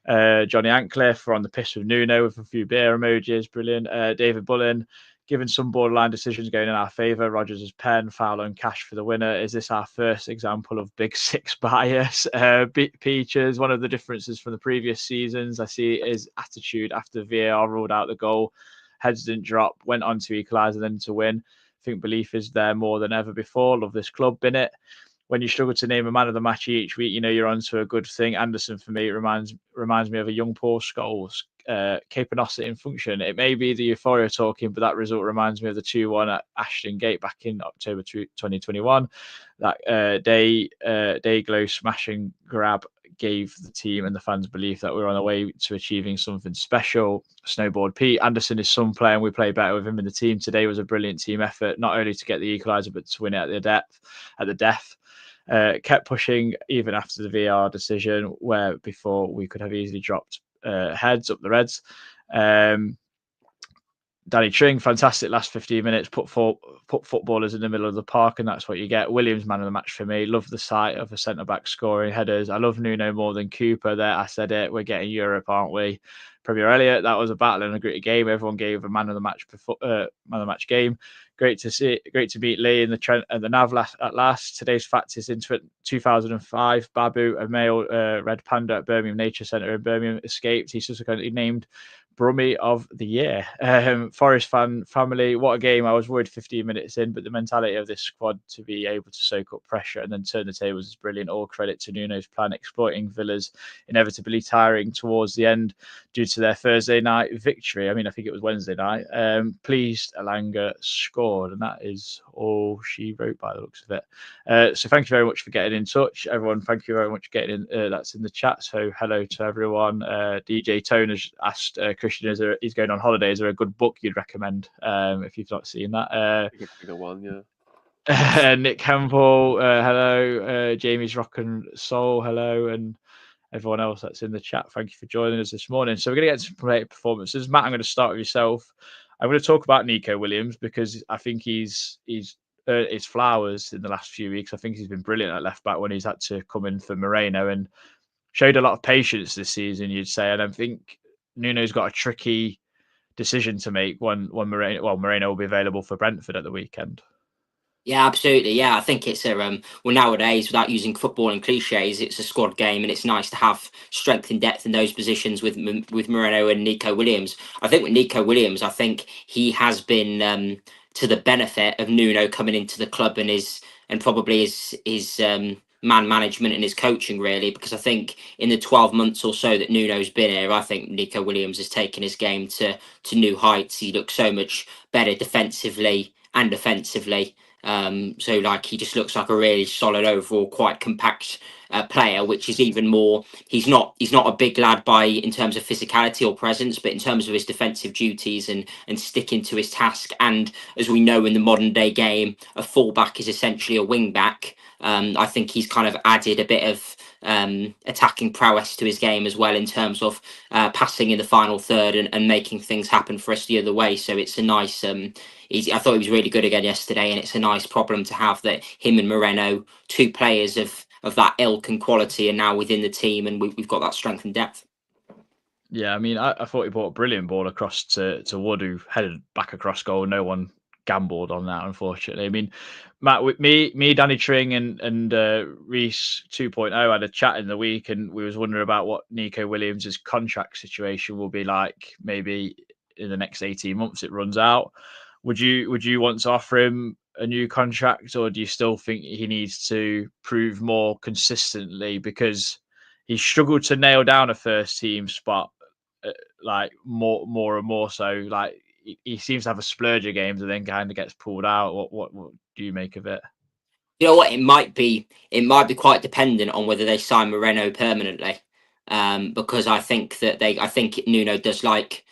Johnny Ancliffe, we're on the piss with Nuno with a few beer emojis, brilliant. David Bullen, given some borderline decisions going in our favour. Rodgers' pen, Fowler and Cash for the winner. Is this our first example of Big Six bias? Peaches, one of the differences from the previous seasons I see is attitude after VAR ruled out the goal. Heads didn't drop, went on to equalise and then to win. I think belief is there more than ever before. Love this club, bin it. When you struggle to name a man of the match each week, you know you're onto a good thing. Anderson, for me, reminds me of a young Paul Scholes. Capanosity and function. It may be the euphoria talking, but that result reminds me of the 2-1 at Ashton Gate back in October 2021. That day glow smash and grab gave the team and the fans belief that we were on the way to achieving something special. Snowboard Pete Anderson is some player, and we play better with him in the team. Today was a brilliant team effort, not only to get the equaliser, but to win it at the death. Kept pushing even after the VAR decision, where before we could have easily dropped heads up the Reds. Danny Tring, fantastic last 15 minutes, put footballers in the middle of the park, and that's what you get. Williams, man of the match for me. Love the sight of a centre-back scoring headers. I love Nuno more than Cooper there. I said it. We're getting Europe, aren't we? Premier Elliott, that was a battle and a gritty game. Everyone gave a man of the match game. Great to see. Great to beat Lee in the Trent and the Nav at last. Today's fact is in 2005. Babu, a male red panda at Birmingham Nature Centre in Birmingham, escaped. He's subsequently named Brummie of the year. Forest fan family, what a game. I was worried 15 minutes in, but the mentality of this squad to be able to soak up pressure and then turn the tables is brilliant. All credit to Nuno's plan, exploiting Villa's inevitably tiring towards the end due to their Thursday night victory. I mean, I think it was Wednesday night. Pleased Elanga scored, and that is all she wrote by the looks of it. So thank you very much for getting in touch, everyone. Thank you very much for getting in. That's in the chat. So hello to everyone. DJ Tone has asked Christian, he's going on holiday. Is there a good book you'd recommend if you've not seen that? Bigger one, yeah. Nick Campbell, hello. Jamie's Rock and Soul, hello, and everyone else that's in the chat. Thank you for joining us this morning. So we're going to get to some performances. Matt, I'm going to start with yourself. I'm going to talk about Nico Williams because I think he's earned his flowers in the last few weeks. I think he's been brilliant at left back when he's had to come in for Moreno and showed a lot of patience this season, you'd say. And I think Nuno's got a tricky decision to make when Moreno will be available for Brentford at the weekend. Yeah, absolutely. Yeah, I think it's a well, nowadays, without using football and cliches, it's a squad game, and it's nice to have strength and depth in those positions with Moreno and Nico Williams. I think with Nico Williams, I think he has been to the benefit of Nuno coming into the club and probably his man management and his coaching, really, because I think in the 12 months or so that Nuno's been here, I think Nico Williams has taken his game to new heights. He looks so much better defensively and offensively. So like he just looks like a really solid overall, quite compact player, which is even more. He's not a big lad in terms of physicality or presence, but in terms of his defensive duties and sticking to his task. And as we know in the modern day game, a fullback is essentially a wing back. I think he's kind of added a bit of attacking prowess to his game as well in terms of passing in the final third and making things happen for us the other way. So it's a nice. I thought he was really good again yesterday, and it's a nice problem to have that him and Moreno, two players of that ilk and quality, are now within the team, and we've got that strength and depth. Yeah, I mean, I thought he brought a brilliant ball across to Wood, who headed back across goal. No one gambled on that, unfortunately. I mean, Matt, with me, Danny Tring and Reese 2.0 had a chat in the week, and we was wondering about what Nico Williams' contract situation will be like. Maybe in the next 18 months it runs out. Would you want to offer him a new contract, or do you still think he needs to prove more consistently, because he struggled to nail down a first team spot, like more and more so? Like he seems to have a splurge of games and then kind of gets pulled out. What do you make of it? You know what? It might be quite dependent on whether they sign Moreno permanently, because I think Nuno does like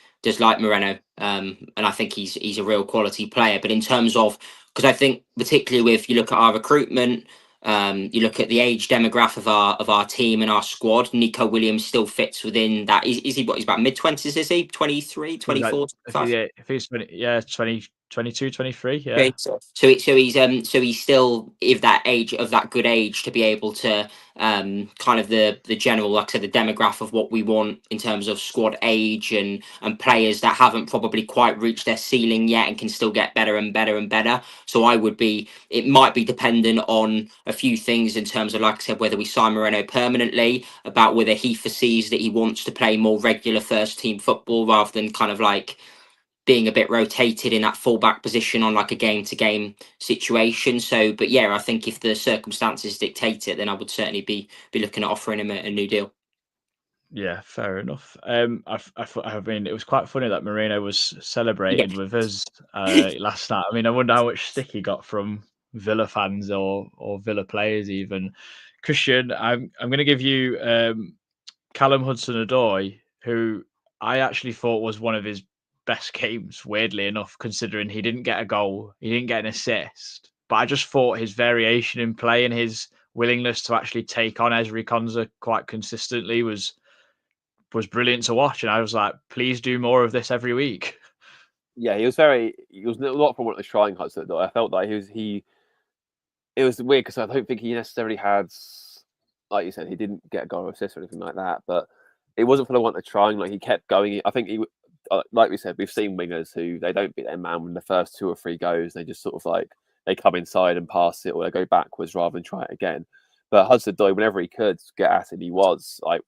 Moreno, and I think he's a real quality player. But in terms of, because I think particularly if you look at our recruitment, you look at the age demographic of our team and our squad, Nico Williams still fits within that. Is he what? He's about mid-20s, is he? 23, 24? I think he's 20, 20, 22, 23. Yeah. Okay, so he's still of that good age to be able to kind of the general, like I said, the demographic of what we want in terms of squad age and players that haven't probably quite reached their ceiling yet and can still get better and better and better. So it might be dependent on a few things in terms of, like I said, whether we sign Moreno permanently, about whether he foresees that he wants to play more regular first team football rather than kind of like being a bit rotated in that fullback position on like a game to game situation. So, but yeah, I think if the circumstances dictate it, then I would certainly be looking at offering him a new deal. Yeah, fair enough. I mean, it was quite funny that Moreno was celebrating with us last night. I mean, I wonder how much stick he got from Villa fans or Villa players even. Christian, I'm going to give you Callum Hudson-Odoi, who I actually thought was one of his best games, weirdly enough, considering he didn't get a goal, he didn't get an assist. But I just thought his variation in play and his willingness to actually take on Ezri Konsa quite consistently was brilliant to watch. And I was like, please do more of this every week. Yeah, he was not from what was trying Hudson, though. I felt like it was weird because I don't think he necessarily had, like you said, he didn't get a goal or assist or anything like that, but it wasn't for the want of trying. Like, he kept going. I think like we said, we've seen wingers who they don't beat their man when the first 2 or 3 goes. They just sort of like, they come inside and pass it, or they go backwards rather than try it again. But Hudson-Odoi, whenever he could get at it, he was like,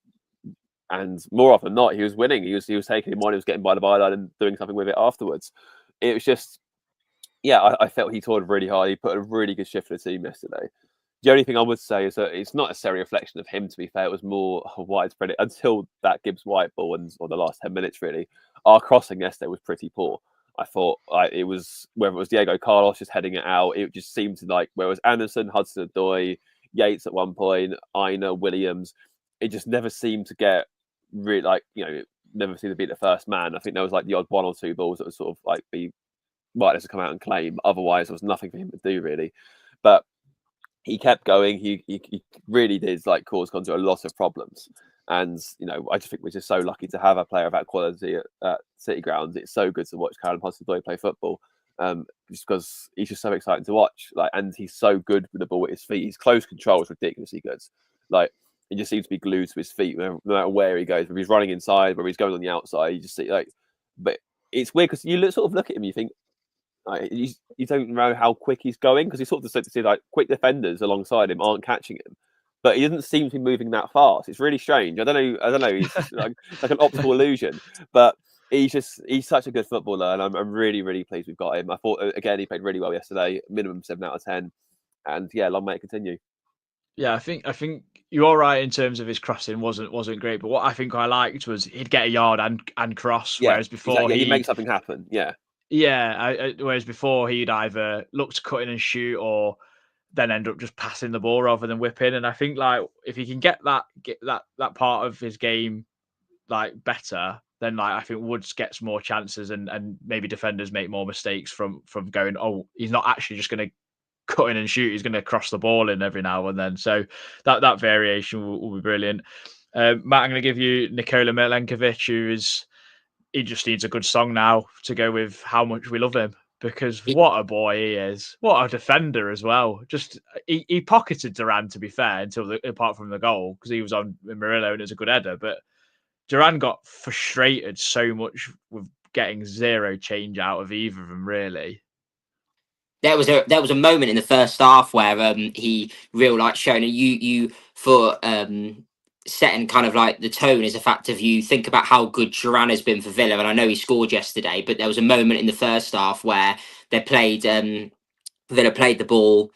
and more often than not, he was winning. He was taking him on. He was getting by the byline and doing something with it afterwards. It was just, yeah, I felt he toured really hard. He put a really good shift for the team yesterday. The only thing I would say is that it's not necessarily a reflection of him, to be fair. It was more widespread until that Gibbs White ball or the last 10 minutes, really. Our crossing yesterday was pretty poor. I thought it was, whether it was Diego Carlos just heading it out, it just seemed to like, where it was Anderson, Hudson-Odoi, Yates at one point, Aina, Williams, it just never seemed to get really, like, never seemed to be the first man. I think there was like the odd 1 or 2 balls that would sort of like be right to come out and claim. Otherwise, there was nothing for him to do, really. But he kept going. He really did like cause Konsa a lot of problems. And I just think we're just so lucky to have a player of that quality at City Ground. It's so good to watch Callum Hudson-Odoi play football, just because he's just so exciting to watch. Like, and he's so good with the ball at his feet. His close control is ridiculously good. Like, he just seems to be glued to his feet no matter where he goes. Whether he's running inside, whether he's going on the outside, you just see like. But it's weird because you sort of look at him, you think. You don't know how quick he's going, because he sort of see like quick defenders alongside him aren't catching him, but he doesn't seem to be moving that fast. It's really strange. I don't know. He's just like an optical illusion, but he's such a good footballer, and I'm really, really pleased we've got him. I thought again he played really well yesterday, minimum 7 out of 10, and yeah, long may it continue. Yeah, I think you're right in terms of his crossing wasn't great, but what I think I liked was he'd get a yard and cross, whereas before exactly. He'd make something happen. Whereas before he'd either look to cut in and shoot or then end up just passing the ball rather than whipping. And I think like if he can get that part of his game like better, then like I think Woods gets more chances and maybe defenders make more mistakes from going, oh, he's not actually just going to cut in and shoot, he's going to cross the ball in every now and then. So that variation will be brilliant. Matt, I'm going to give you Nikola Milenkovic, he just needs a good song now to go with how much we love him, because what a boy he is. What a defender as well. Just he pocketed Duran, to be fair, apart from the goal, because he was on Murillo and it was a good header. But Duran got frustrated so much with getting zero change out of either of them, really. There was a moment in the first half where he real like showing you for setting kind of like the tone is a fact of, you think about how good Duran has been for Villa, and I know he scored yesterday, but there was a moment in the first half where Villa played the ball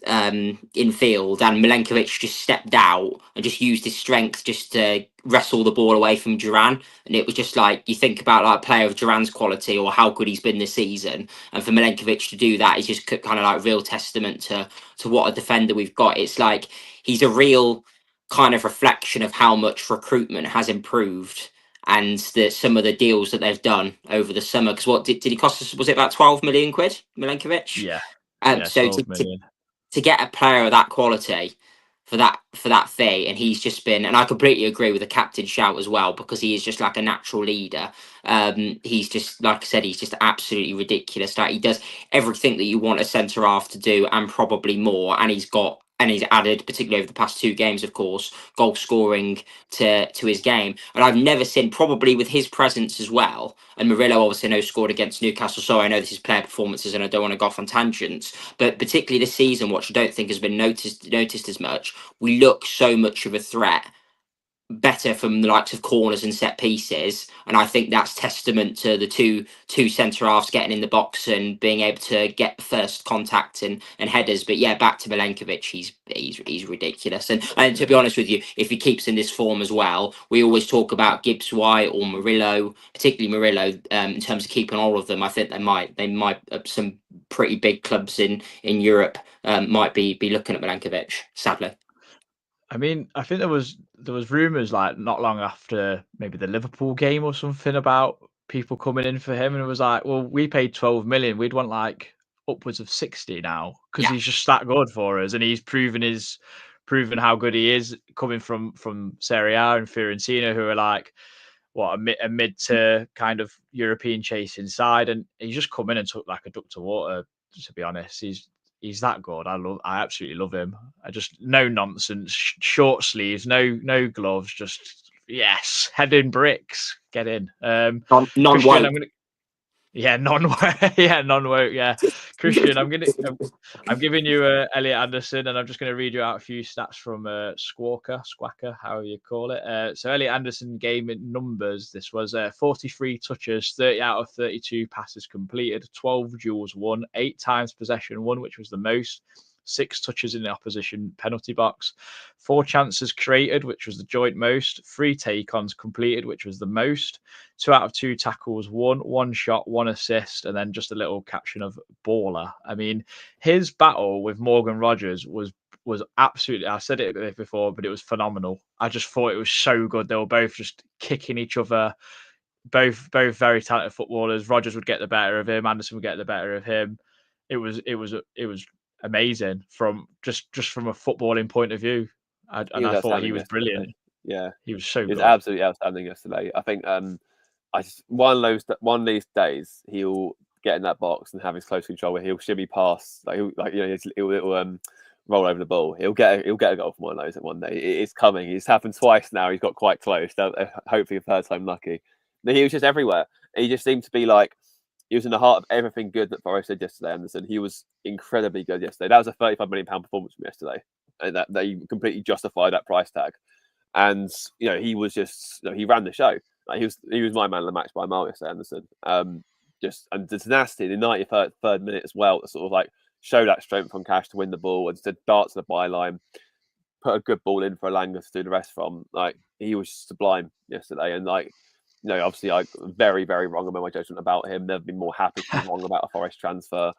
in field, and Milenkovic just stepped out and just used his strength just to wrestle the ball away from Duran. And it was just like, you think about like a player of Duran's quality or how good he's been this season, and for Milenkovic to do that is just kind of like real testament to what a defender we've got. It's like he's a real kind of reflection of how much recruitment has improved and some of the deals that they've done over the summer. Because what did he cost us? Was it about 12 million quid, Milenkovic? Yeah. So to get a player of that quality for that fee, and he's just been, and I completely agree with the captain shout as well, because he is just like a natural leader. He's just, like I said, he's just absolutely ridiculous. Like, he does everything that you want a centre half to do and probably more, and he's added, particularly over the past 2 games, of course, goal scoring to his game. And I've never seen, probably with his presence as well, and Murillo obviously knows scored against Newcastle, so I know this is player performances and I don't want to go off on tangents, but particularly this season, which I don't think has been noticed as much, we look so much of a threat better from the likes of corners and set pieces, and I think that's testament to the two centre halves getting in the box and being able to get first contact and headers. But yeah, back to Milenkovic, he's ridiculous, and to be honest with you, if he keeps in this form as well, we always talk about Gibbs White or Murillo, particularly Murillo, in terms of keeping all of them. I think they might some pretty big clubs in Europe might be looking at Milenkovic, sadly. I mean, I think there was rumours like not long after maybe the Liverpool game or something about people coming in for him, and it was like, well, we paid 12 million, we'd want like upwards of 60 now, because Yeah. he's just that good for us, and he's proven how good he is, coming from Serie A and Fiorentina, who are like what a mid to kind of European chasing side, and he's just come in and took like a duck to water. To be honest, he's that good. I absolutely love him. I just, no nonsense, short sleeves, no gloves, just yes, head in bricks, get in. Non-white. Christian, I'm gonna. Yeah, non-woke. Yeah, Christian, I'm giving you Elliot Anderson, and I'm just going to read you out a few stats from Squawker, however you call it. So Elliot Anderson game in numbers. This was 43 touches, 30 out of 32 passes completed, 12 duels won, 8 times possession won, which was the most. 6 touches in the opposition penalty box, 4 chances created, which was the joint most, 3 take-ons completed, which was the most, 2 out of 2 tackles won, 1 shot, 1 assist, and then just a little caption of baller. I mean, his battle with Morgan Rogers was absolutely, I said it before, but it was phenomenal. I just thought it was so good. They were both just kicking each other, both very talented footballers. Rogers would get the better of him, Anderson would get the better of him. It was amazing from just from a footballing point of view. I thought he was brilliant. Yeah, he was so he was good. absolutely outstanding yesterday. I think one of these days he'll get in that box and have his close control where he'll shimmy past, he'll roll over the ball. He'll get a goal from one of those at one day. It's coming. It's happened twice now. He's got quite close. Hopefully, a third time lucky. But he was just everywhere. He just seemed to be like, he was in the heart of everything good that Forest did yesterday, Anderson. He was incredibly good yesterday. That was a £35 million performance from yesterday. And that they completely justified that price tag. And, he was just, he ran the show. Like, he was my man of the match by a mile yesterday, Anderson. And the tenacity in the 93rd minute as well, to sort of like show that strength from Cash to win the ball and to dart to the byline, put a good ball in for Elanga to do the rest from. Like, he was sublime yesterday. And obviously, I very, very wrong about my judgment about him. Never been more happy to be wrong about a Forest transfer.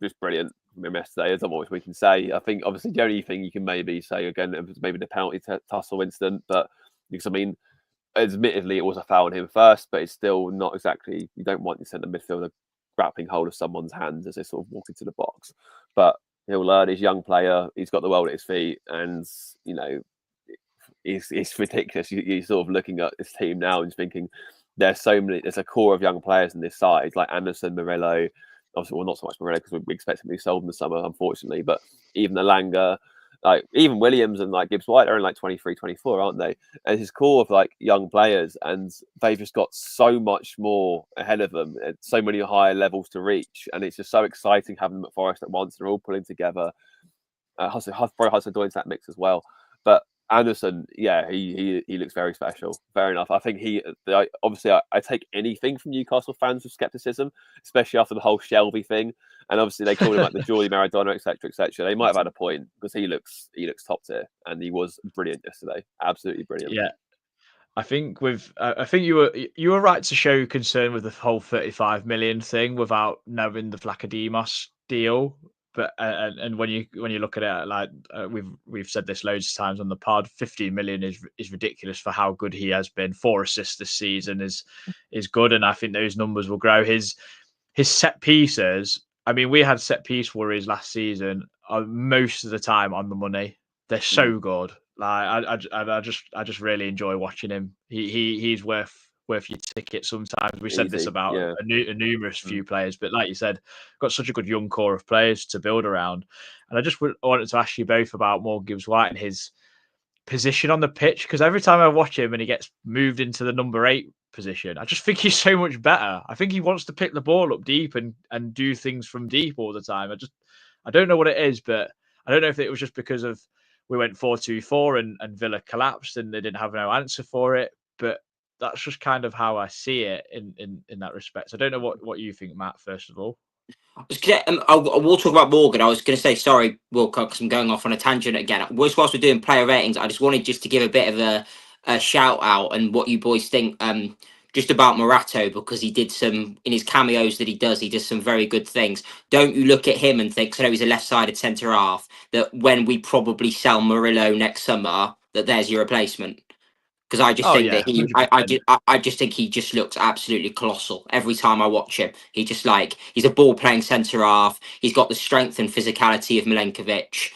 Just brilliant from him yesterday. There's not much we can say. I think, obviously, the only thing you can maybe say again is maybe the penalty tussle incident. But because, admittedly, it was a foul on him first, but it's still not exactly. You don't want your centre midfielder grappling hold of someone's hands as they sort of walk into the box. But he'll learn. He's a young player. He's got the world at his feet, and it's ridiculous. You're sort of looking at this team now and thinking there's a core of young players in this side, like Anderson, Murillo, obviously, well, not so much Murillo because we expect him to be sold in the summer, unfortunately, but even Elanga, like even Williams and like Gibbs White, they're in like 23, 24, aren't they? And his core of like young players, and they've just got so much more ahead of them, so many higher levels to reach, and it's just so exciting having them at Forest at once. They're all pulling together. Hudson joins that mix as well, but Anderson, yeah, he looks very special. Fair enough. I think I take anything from Newcastle fans with skepticism, especially after the whole Shelby thing. And obviously they called him like the Geordie Maradona, etc., etc. They might have had a point because he looks top tier, and he was brilliant yesterday. Absolutely brilliant. Yeah, I think you were right to show concern with the whole 35 million thing without knowing the Vlachodimos deal. But and when you look at it, like we've said this loads of times on the pod, 15 million is ridiculous for how good he has been. 4 assists this season is good, and I think those numbers will grow. His set pieces I mean, we had set piece worries last season. Most of the time on the money, they're so good. Like I just really enjoy watching him. He's worth your ticket. Sometimes we said this Easy, about yeah. a numerous few players, but like you said, got such a good young core of players to build around. And I just wanted to ask you both about Morgan Gibbs-White and his position on the pitch, because every time I watch him and he gets moved into the number 8 position, I just think he's so much better. I think he wants to pick the ball up deep and do things from deep all the time. I don't know what it is, but I don't know if it was just because of we went 4-2-4 and Villa collapsed and they didn't have no answer for it, but that's just kind of how I see it in that respect. So I don't know what you think, Matt, first of all. I will talk about Morgan. I was going to say, sorry, Wilco, because I'm going off on a tangent again. Whilst we're doing player ratings, I just wanted just to give a bit of a shout out and what you boys think just about Morato, because he did some, in his cameos that he does some very good things. Don't you look at him and think, 'cause I know he's a left-sided centre half, that when we probably sell Murillo next summer, that there's your replacement? Because I just Oh think yeah, that $100%. I just think he just looks absolutely colossal every time I watch him. He just like he's a ball playing centre half. He's got the strength and physicality of Milenkovic.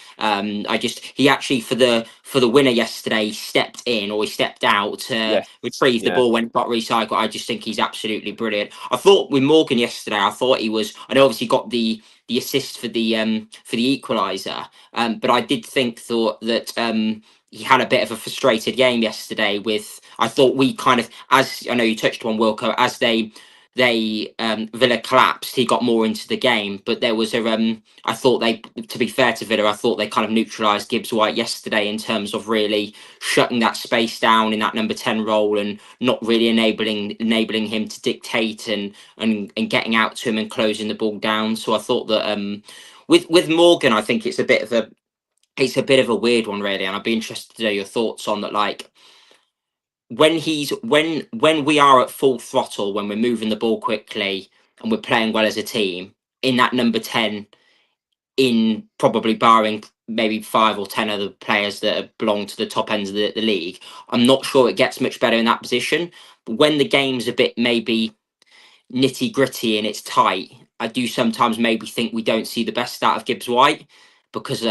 He actually for the winner yesterday he stepped in or he stepped out to Yes, retrieve the yeah. ball when it got recycled. I just think he's absolutely brilliant. I thought with Morgan yesterday, I thought he was. I know obviously got the assist for the equaliser, but I did thought that. He had a bit of a frustrated game yesterday with I thought we kind of, as I know you touched on Wilco, as they Villa collapsed, he got more into the game, but there was I thought they, to be fair to Villa, I thought they kind of neutralised Gibbs-White yesterday in terms of really shutting that space down in that number 10 role and not really enabling him to dictate and getting out to him and closing the ball down. So I thought that with Morgan, I think it's a bit of a weird one, really, and I'd be interested to know your thoughts on that. Like when we are at full throttle, when we're moving the ball quickly and we're playing well as a team, in that number 10, in probably barring maybe 5 or 10 other players that belong to the top ends of the league, I'm not sure it gets much better in that position. But when the game's a bit maybe nitty gritty and it's tight, I do sometimes maybe think we don't see the best out of Gibbs White because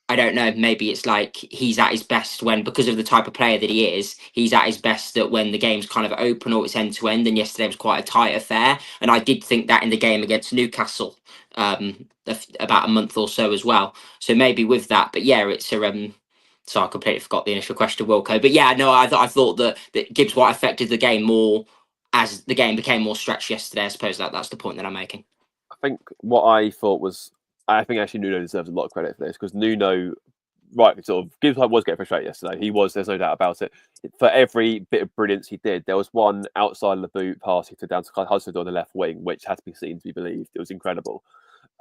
I don't know, maybe it's like he's at his best when, because of the type of player that he is, he's at his best that when the game's kind of open or it's end to end. And yesterday was quite a tight affair. And I did think that in the game against Newcastle about a month or so as well. So maybe with that, but yeah, it's a. So I completely forgot the initial question, Wilco. But yeah, no, I thought that Gibbs White affected the game more as the game became more stretched yesterday. I suppose that's the point that I'm making. I think what I thought was, I think actually Nuno deserves a lot of credit for this because Nuno, right, sort of, Gibbs-White was getting frustrated yesterday. He was, there's no doubt about it. For every bit of brilliance he did, there was one outside of the boot pass he took down to Hudson on the left wing, which had to be seen to be believed. It was incredible.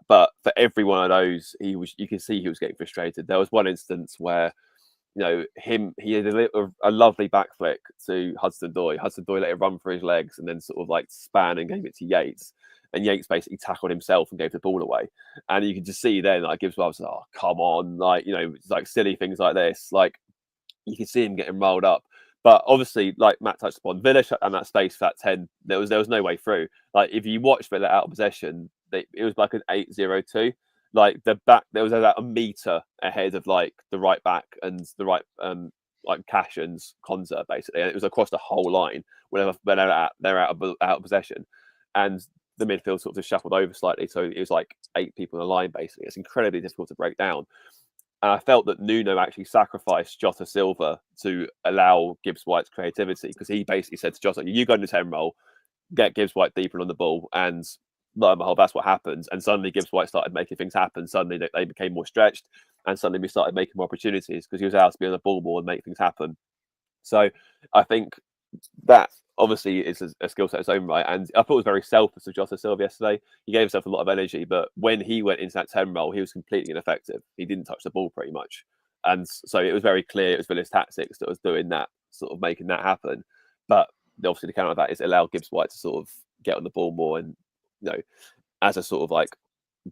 But for every one of those, you can see he was getting frustrated. There was one instance where, he had a lovely back flick to Hudson-Odoi. Hudson-Odoi let it run through his legs and then sort of like span and gave it to Yates. And Yates basically tackled himself and gave the ball away. And you can just see then, like, Gibbs-White was like, oh, come on. Like, it's like silly things like this. Like, you can see him getting rolled up. But obviously, like Matt touched upon, Villa shut down that space for that 10. There was no way through. Like, if you watch Villa out of possession, it was like an 8-0-2. Like, the back, there was about a metre ahead of, like, the right back and the right, like, Cash and Konza, basically. And it was across the whole line whenever they're out of possession. And the midfield sort of just shuffled over slightly. So it was like 8 people in a line, basically. It's incredibly difficult to break down. And I felt that Nuno actually sacrificed Jota Silva to allow Gibbs-White's creativity because he basically said to Jota, you go in the 10 role, get Gibbs-White deeper on the ball. And lo and behold, that's what happened. And suddenly Gibbs-White started making things happen. Suddenly they became more stretched. And suddenly we started making more opportunities because he was able to be on the ball more and make things happen. So I think that obviously is a skill set of its own right. And I thought it was very selfless of Jota Silva yesterday. He gave himself a lot of energy, but when he went into that 10 role, he was completely ineffective. He didn't touch the ball pretty much. And so it was very clear it was Villa's tactics that was doing that, sort of making that happen. But obviously the counter of that is allow Gibbs-White to sort of get on the ball more and, as a sort of like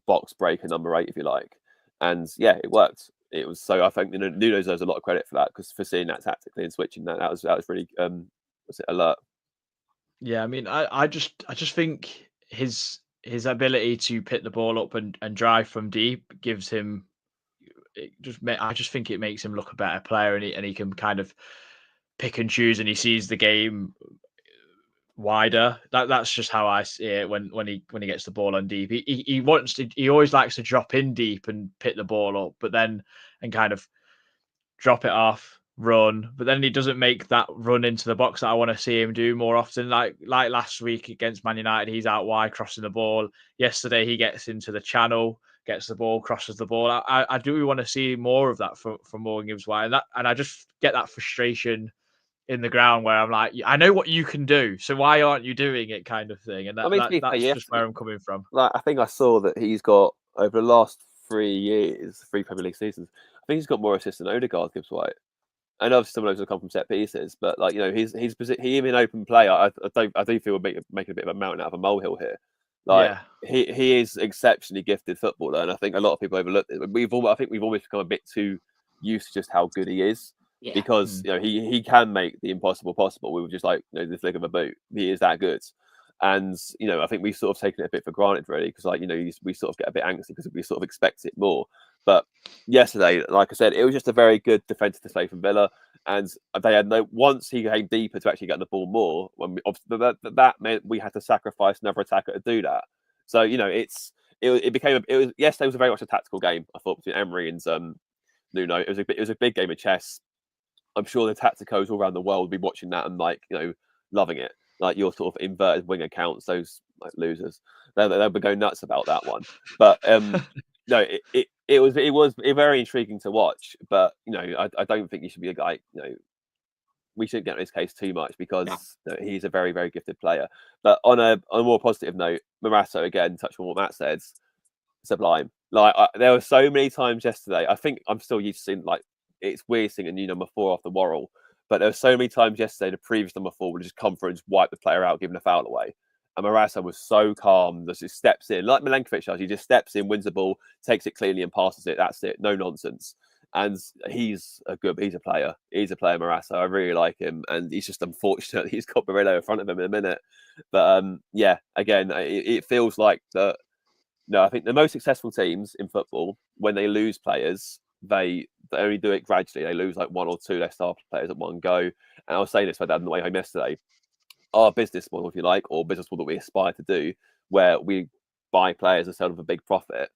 box breaker number 8, if you like. And yeah, it worked. It was, so I think Nuno deserves a lot of credit for that because for seeing that tactically and switching that was really alert. Yeah, I mean, I just think his ability to pick the ball up and drive from deep gives him. I just think it makes him look a better player, and he can kind of pick and choose, and he sees the game wider. That's just how I see it when he gets the ball on deep. He always likes to drop in deep and pick the ball up, but then and kind of drop it off, run, but then he doesn't make that run into the box that I want to see him do more often. Like last week against Man United, he's out wide crossing the ball. Yesterday he gets into the channel, gets the ball, crosses the ball. I do want to see more of that from Morgan Gibbs White, and I just get that frustration in the ground where I'm like, I know what you can do, so why aren't you doing it, kind of thing. And that's just where I'm coming from. Like, I think I saw that he's got over the last 3 years, 3 Premier League seasons, I think he's got more assists than Odegaard, Gibbs White. And obviously some of those will come from set pieces, but like, you know, he's in open play. I do feel we're making a bit of a mountain out of a molehill here. Like, he is exceptionally gifted footballer, and I think a lot of people overlook it. I think we've almost become a bit too used to just how good he is. Yeah. Because you know he can make the impossible possible. We were just like, you know, the flick of a boot. He is that good, and you know, I think we've sort of taken it a bit for granted, really, because like, you know, we sort of get a bit angsty because we sort of expect it more. But yesterday, like I said, it was just a very good defensive display from Villa, and they had once he came deeper to actually get the ball more. When that meant we had to sacrifice another attacker to do that. So you know, yesterday was very much a tactical game. I thought between Emery and Nuno, it was a big game of chess. I'm sure the tacticos all around the world will be watching that and, like, you know, loving it. Like your sort of inverted wing accounts, those like losers, they'll be going nuts about that one. But no, it was very intriguing to watch. But you know, I don't think you should be a guy. You know, we shouldn't get in his case too much because you know, he's a very, very gifted player. But on a more positive note, Morato, again, touch on what Matt said, sublime. Like there were so many times yesterday. I think I'm still used to seeing, like, it's weird seeing a new number 4 off the Worrell, but there were so many times yesterday the previous number 4 would just come through and just wipe the player out, giving a foul away. And Morato was so calm, just steps in, like Milenkovic does. He just steps in, wins the ball, takes it cleanly and passes it. That's it. No nonsense. And he's a player. He's a player, Morato. I really like him. And he's just unfortunate he's got Murillo in front of him in a minute. But yeah, again, it feels like that. No, I think the most successful teams in football, when they lose players, they only do it gradually. They lose like 1 or 2 their star players at one go. And I was saying this to my dad on the way home yesterday. Our business model, if you like, or business model that we aspire to do, where we buy players and sell them for big profit,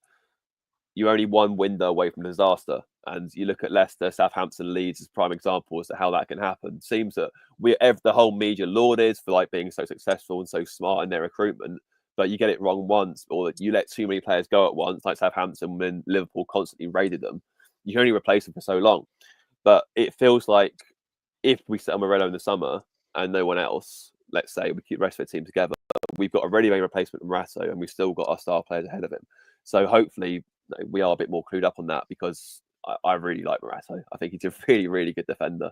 you're only one window away from disaster. And you look at Leicester, Southampton, Leeds as prime examples to how that can happen. It seems that the whole media lauded for like being so successful and so smart in their recruitment, but you get it wrong once, or you let too many players go at once, like Southampton when Liverpool constantly raided them. You can only replace them for so long. But it feels like if we sell Morello in the summer and no one else, let's say we keep the rest of the team together, we've got a ready-made replacement for Morato, and we've still got our star players ahead of him. So hopefully we are a bit more clued up on that, because I really like Morato. I think he's a really, really good defender.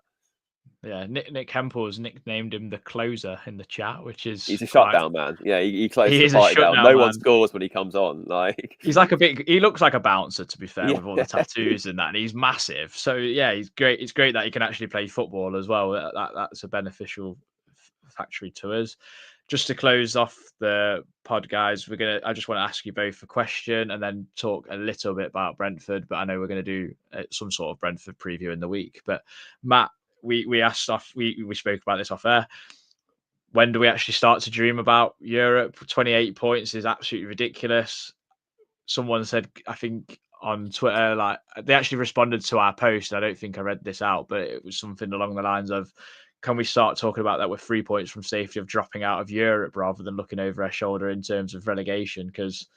Yeah, Nick Hempel's nicknamed him the closer in the chat, which is he's a shutdown man. Yeah, he closes the party down. No one scores when he comes on. Like he's like he looks like a bouncer, to be fair, with all the tattoos and that. And he's massive. So yeah, he's great. It's great that he can actually play football as well. That's a beneficial factor to us. Just to close off the pod, guys, I just want to ask you both a question and then talk a little bit about Brentford. But I know we're going to do some sort of Brentford preview in the week. But Matt, we asked we spoke about this off air. When do we actually start to dream about Europe? 28 points is absolutely ridiculous. Someone said, I think on Twitter, like they actually responded to our post. I don't think I read this out, but it was something along the lines of, can we start talking about that with 3 points from safety of dropping out of Europe rather than looking over our shoulder in terms of relegation? Because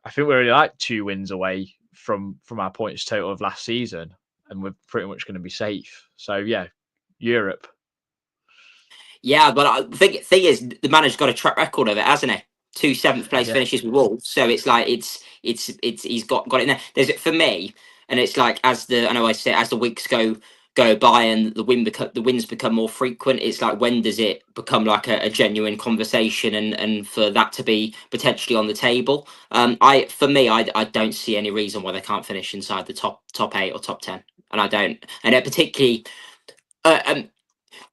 I think we're only like 2 wins away from our points total of last season, and we're pretty much going to be safe. So yeah, Europe. Yeah, but the thing is, the manager's got a track record of it, hasn't he? 2 7th place finishes with Wolves, so it's like it's he's got it in there. There's it for me, and it's like as the weeks go by and the wins become more frequent, it's like, when does it become like a genuine conversation and for that to be potentially on the table? I don't see any reason why they can't finish inside the top 8 or top 10, and I don't, and particularly.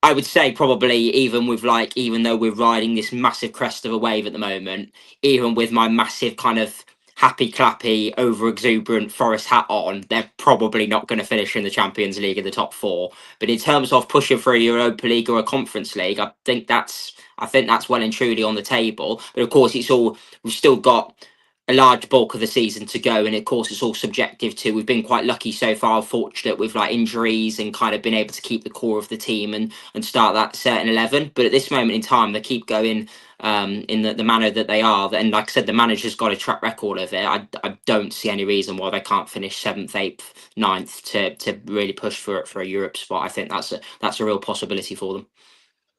I would say probably even with even though we're riding this massive crest of a wave at the moment, even with my massive kind of happy clappy over exuberant Forest hat on, they're probably not going to finish in the Champions League in the top four. But in terms of pushing for a Europa League or a Conference League, I think that's well and truly on the table. But of course, we've still got a large bulk of the season to go, and of course it's all subjective too. We've been quite lucky so far, fortunate with injuries and kind of been able to keep the core of the team and start that certain 11. But at this moment in time, they keep going in the manner that they are, and like I said, the manager's got a track record of it. I don't see any reason why they can't finish 7th, 8th, 9th to really push for a Europe spot. I think that's a real possibility for them.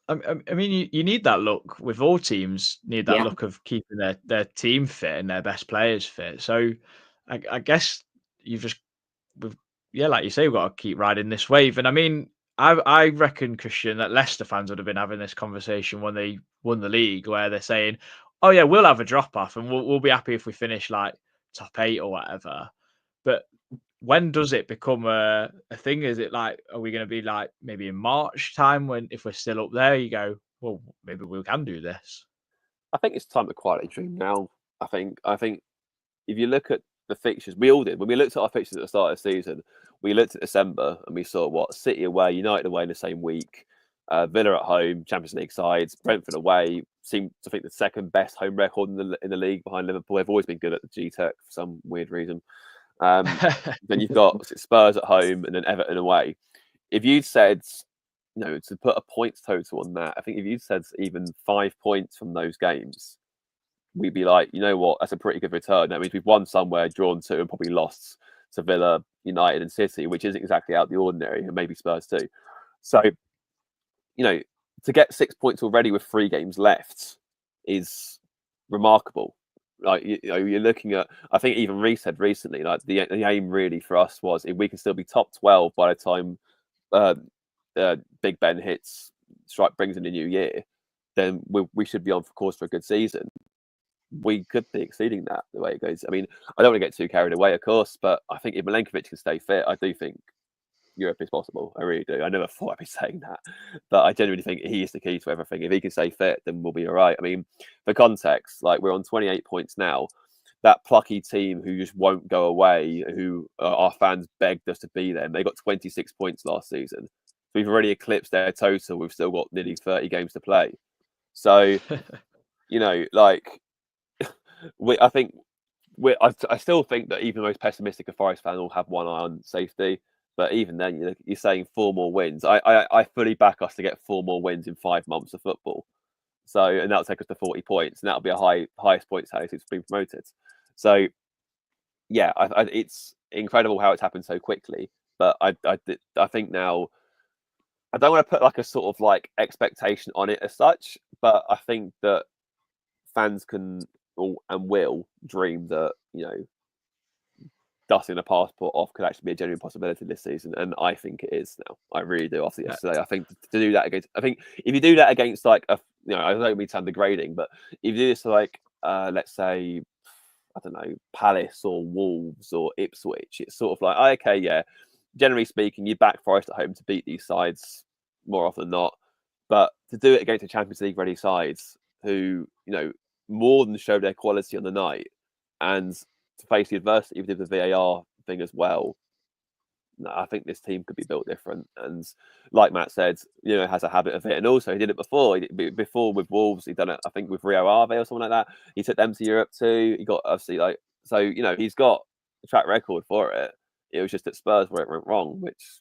I mean, you need that look with all teams. Need that Yeah. look of keeping their team fit and their best players fit. So, I guess you've just, yeah, like you say, we've got to keep riding this wave. And I mean, I reckon, Christian, that Leicester fans would have been having this conversation when they won the league, where they're saying, "Oh yeah, we'll have a drop off, and we'll be happy if we finish like top 8 or whatever." But when does it become a thing? Is it like, are we going to be like maybe in March time when if we're still up there, you go, well, maybe we can do this. I think it's time to quietly dream now. I think if you look at the fixtures, we all did when we looked at our fixtures at the start of the season. We looked at December and we saw what City away, United away in the same week, Villa at home, Champions League sides, Brentford away. Seemed to think the second best home record in the league behind Liverpool. They've always been good at the G-Tech for some weird reason. Then you've got Spurs at home and then Everton away. If you'd said, to put a points total on that, I think if you'd said even 5 points from those games, we'd be like, you know what, that's a pretty good return. That means we've won somewhere, drawn 2, and probably lost to Villa, United, and City, which isn't exactly out of the ordinary, and maybe Spurs too. So, to get 6 points already with 3 games left is remarkable. Like you're looking at, I think even Reece said recently, like the aim really for us was if we can still be top 12 by the time Big Ben brings in the new year, then we should be on for course for a good season. We could be exceeding that the way it goes. I mean, I don't want to get too carried away, of course, but I think if Milenkovic can stay fit, I do think Europe is possible. I really do. I never thought I'd be saying that, but I genuinely think he is the key to everything. If he can stay fit, then we'll be all right. I mean, for context, like we're on 28 points now. That plucky team who just won't go away, who our fans begged us to be them, they got 26 points last season. We've already eclipsed their total. We've still got nearly 30 games to play. So, I still think that even the most pessimistic of Forest fans will have one eye on safety. But even then, you're saying 4 more wins. I fully back us to get 4 more wins in 5 months of football. So, and that'll take us to 40 points, and that'll be a highest points tally since being promoted. So, yeah, it's incredible how it's happened so quickly. But I think now, I don't want to put like a sort of like expectation on it as such, but I think that fans can and will dream that dusting a passport off could actually be a genuine possibility this season, and I think it is now. I really do. After yesterday, I think to do that against, I think if you do that against like I don't mean to sound degrading, but if you do this to like let's say I don't know Palace or Wolves or Ipswich, it's sort of like okay, yeah. Generally speaking, you back Forest at home to beat these sides more often than not, but to do it against the Champions League ready sides who more than show their quality on the night and to face the adversity with the VAR thing as well. I think this team could be built different. And like Matt said, has a habit of it. And also he did it before. Before with Wolves, he'd done it, I think, with Rio Ave or something like that. He took them to Europe too. He got obviously he's got a track record for it. It was just at Spurs where it went wrong, which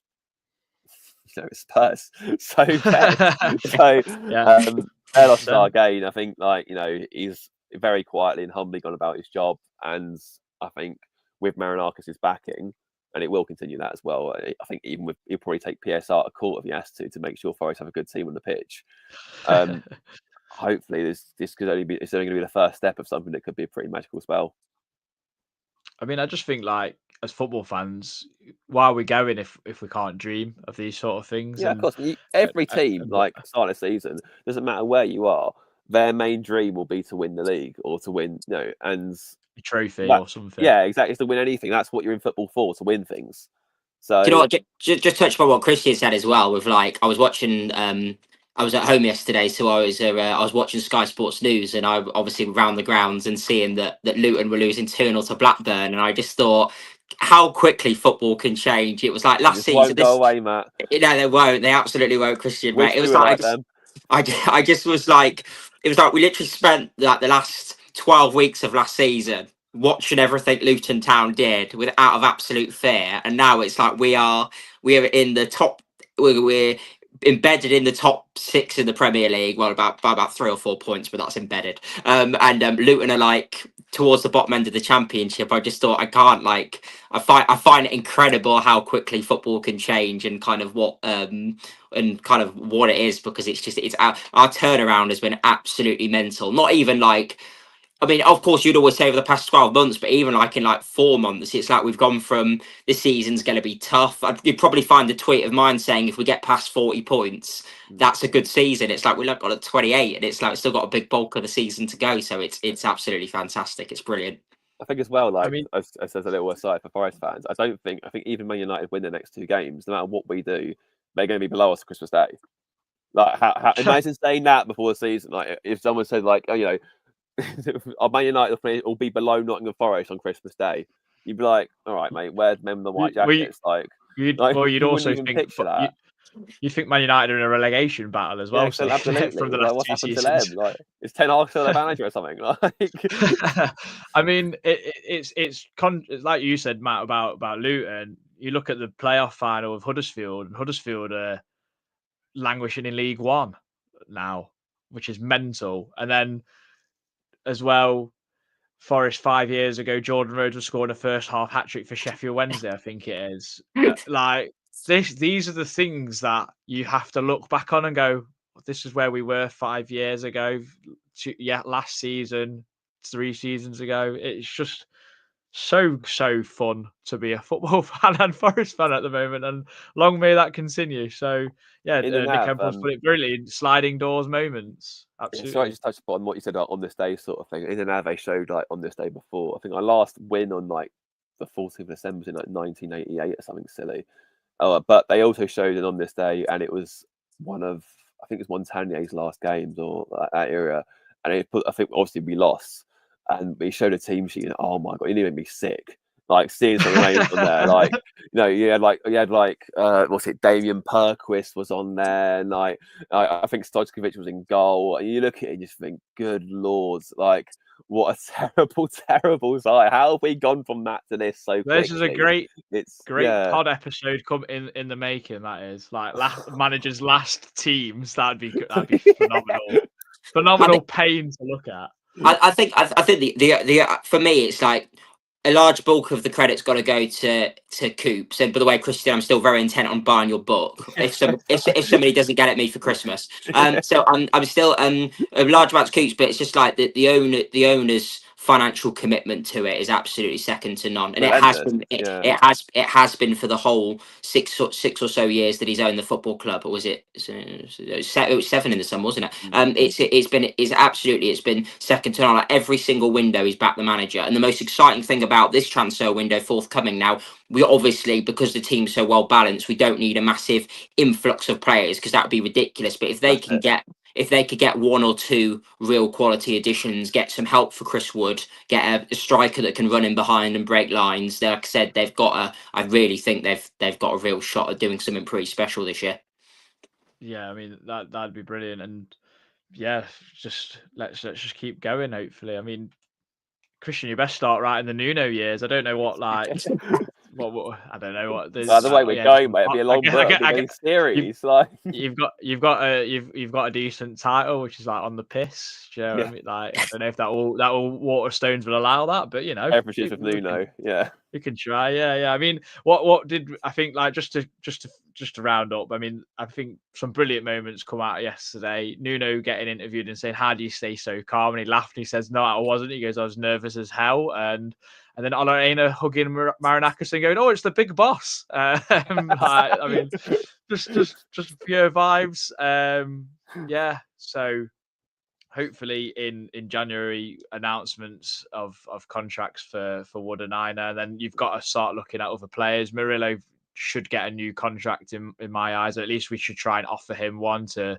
it's Spurs. So they lost our game. I think he's very quietly and humbly gone about his job, and I think with Marinakis' backing, and it will continue that as well. I think even with he'll probably take PSR to court if he has to make sure Forest have a good team on the pitch. Hopefully, this could only going to be the first step of something that could be a pretty magical spell. I mean, I just think like as football fans, why are we going if we can't dream of these sort of things? Yeah, of course. Every team, like start of the season, doesn't matter where you are, their main dream will be to win the league or to win, and a trophy or something. Yeah, exactly. It's to win anything. That's what you're in football for, to win things. So Do you know what? Just touch on what Christian said as well. With like, I was watching. I was at home yesterday, so I was watching Sky Sports News, and I obviously round the grounds and seeing that Luton were losing 2-0 to Blackburn, and I just thought how quickly football can change. It was like it last just season. won't go away, Matt. No, they won't. They absolutely won't, Christian, mate. Wish It we was were like like them. I just was like, it was like we literally spent like the last 12 weeks of last season watching everything Luton Town did with out of absolute fear, and now it's like we are in the top. We're embedded in the top 6 in the Premier League. Well, by about 3 or 4 points, but that's embedded. And Luton are like towards the bottom end of the Championship. I just thought I can't like. I find it incredible how quickly football can change and kind of what it is, because it's our turnaround has been absolutely mental. Not even like, I mean, of course, you'd always say over the past 12 months, but even like in like 4 months, it's like we've gone from this season's going to be tough. You'd probably find a tweet of mine saying if we get past 40 points, that's a good season. It's like we look got at 28, and it's like we've still got a big bulk of the season to go. So it's absolutely fantastic. It's brilliant. I think as well, like I mean, as a little aside for Forest fans, I think even Man United win their next 2 games, no matter what we do, they're going to be below us Christmas Day. Like, how imagine saying that before the season. Like, if someone said, like, oh, you know, Man United will be below Nottingham Forest on Christmas Day, you'd be like, all right, mate, where's men in the white jackets? you'd You wouldn't also even think picture that. you think Man United are in a relegation battle as well. Yeah, So absolutely. from the Like, last what's 2 happened to seasons. them? Like, is Ten Hag still their manager or something? Like, I mean, it's like you said, Matt, about Luton. You look at the playoff final of Huddersfield, and Huddersfield are languishing in League One now, which is mental. And then as well, Forest 5 years ago, Jordan Rhodes was scoring a first half hat trick for Sheffield Wednesday, I think it is. Like these are the things that you have to look back on and go, this is where we were 5 years ago. Last season, 3 seasons ago. It's just so fun to be a football fan and Forest fan at the moment, and long may that continue. So yeah, in the Nick nav, Hempel's put it brilliantly. Sliding doors moments, yeah, absolutely. sorry, I just touched upon what you said about on this day sort of thing. In the nav, they showed like on this day before. I think our last win on like the 14th of December was in like 1988 or something silly. But they also showed it on this day, and it was I think it's one Tanier's last games or that era. And I think obviously we lost, and we showed a team sheet, and oh my god, it made me sick. Like seeing some names on there, like you had what's it? Damien Perquist was on there, and like I think Stojkovic was in goal. And you look at it and you just think, good lord, like what a terrible side. How have we gone from that to this so quickly? This is a great yeah. pod episode come in the making. That is like managers' last teams. That'd be phenomenal pain to look at. I think the for me it's like a large bulk of the credit's got to go to Coop. So by the way, Christian, I'm still very intent on buying your book. If somebody doesn't get at me for Christmas, so I'm still a large amount of Coops, but it's just like the owner's financial commitment to it is absolutely second to none, and it has been for the whole six or so years that he's owned the football club. Or was it? It was 7 in the summer, wasn't it? It's been second to none. Like every single window, he's backed the manager, and the most exciting thing about this transfer window forthcoming now, we obviously, because the team's so well balanced, we don't need a massive influx of players because that would be ridiculous. But if they could get 1 or 2 real quality additions, get some help for Chris Wood, get a striker that can run in behind and break lines, like I said, I really think they've got a real shot at doing something pretty special this year. Yeah, I mean that'd be brilliant, and yeah, let's just keep going. Hopefully, I mean, Christian, you best start writing the Nuno years. I don't know what what I don't know what. The way we're going, mate, it'd be a long book, it'd be a series. Like you've got a decent title, which is like on the piss. Do you know what I mean? Like I don't know if that all Waterstones will allow that, but you know, averages with Nuno, yeah. You can try, yeah. I mean, what did I think? Like just to round up. I mean, I think some brilliant moments come out yesterday. Nuno getting interviewed and saying, "How do you stay so calm?" And he laughed. And he says, "No, I wasn't." He goes, "I was nervous as hell." And then Olorena hugging Marinakis and going, "Oh, it's the big boss." I mean, just pure vibes. Yeah. So hopefully in January, announcements of contracts for Wood and Aina, and then you've got to start looking at other players. Murillo should get a new contract in my eyes. At least we should try and offer him one to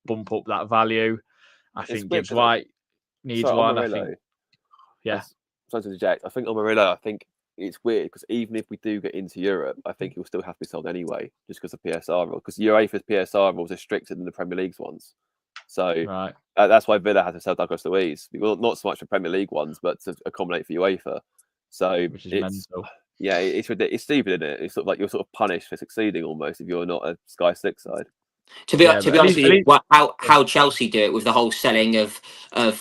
bump up that value. I It's think weird Gibbs 'cause White needs one. I Amarillo, think, yeah, sorry to interject. I think Amarillo, I think it's weird because even if we do get into Europe, I think he'll still have to be sold anyway, just because of PSR rule. Because UEFA's PSR rules are stricter than the Premier League's ones. So right. that's why Villa had to sell Douglas Luiz. Well, not so much for Premier League ones, but to accommodate for UEFA. So Which is it's mental. it's ridiculous. It's stupid, isn't it? It's sort of like you're sort of punished for succeeding almost if you're not a Sky Six side. To be Yeah, to but be at honest least, with you, how Chelsea do it with the whole selling of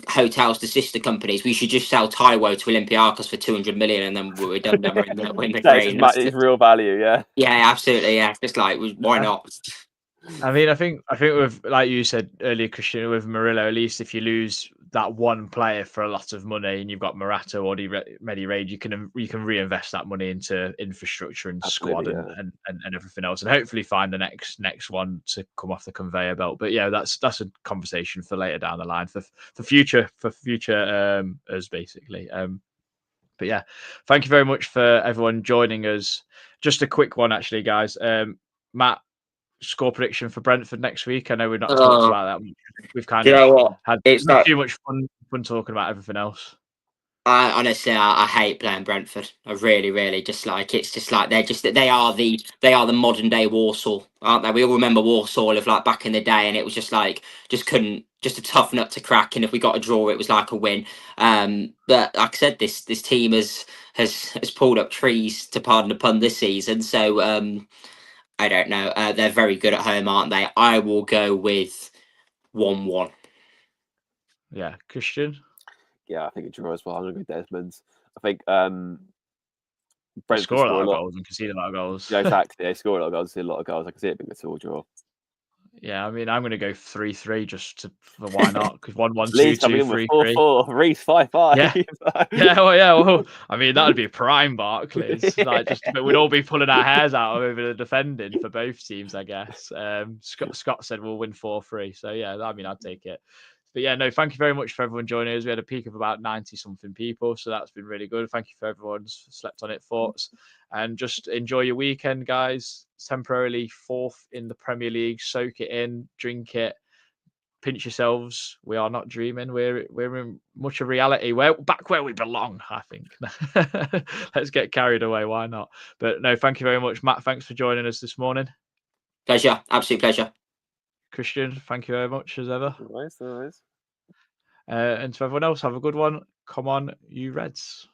hotels to sister companies, we should just sell Taiwo to Olympiacos for 200 million, and then we're done. Then we're in the green. It's real value, yeah. Yeah, absolutely. Yeah, just like why not? I mean, I think with, like you said earlier, Christian, with Murillo, at least if you lose that one player for a lot of money and you've got Morata or Medi Raid, you can reinvest that money into infrastructure and squad Absolutely, yeah. and everything else, and hopefully find the next one to come off the conveyor belt. But yeah, that's a conversation for later down the line for future us basically. But yeah, thank you very much for everyone joining us. Just a quick one, actually, guys. Matt, score prediction for Brentford next week. I know we've not talked about that much. We've kind Do you of know what? had It's like too much fun talking about everything else. I honestly, I hate playing Brentford. I really, really just like it's just like they are the modern day Warsaw, aren't they? We all remember Warsaw of like back in the day, and it was just like just a tough nut to crack. And if we got a draw, it was like a win. But like I said, this team has pulled up trees, to pardon the pun, this season. So I don't know. They're very good at home, aren't they? I will go with 1-1. Yeah, Christian. Yeah, I think a draw as well. I'm going to go Desmond's. I think They Brentford score a lot score a of lot. goals and concede a lot of goals. Yeah, exactly. They score a lot of goals. See a lot of goals. I can see it being a 2-2 draw. Yeah, I mean, I'm going to go 3-3 just for why not? Because 1-1, Leeds 2-2, coming in with 3-3. 4-4. Reece 5-5. Yeah. Well, I mean, that would be prime Barclays. Like, but we'd all be pulling our hairs out over the defending for both teams, I guess. Scott said we'll win 4-3. So yeah, I mean, I'd take it. But yeah, no, thank you very much for everyone joining us. We had a peak of about 90 something people, so that's been really good. Thank you for everyone's slept on it thoughts, and just enjoy your weekend, guys. Temporarily fourth in the Premier League. Soak it in, drink it. Pinch yourselves. We are not dreaming. We're in much of reality. We're back where we belong, I think. Let's get carried away. Why not? But no, thank you very much, Matt. Thanks for joining us this morning. Pleasure, absolute pleasure. Christian, thank you very much as ever. Nice. And to everyone else, have a good one. Come on, you Reds.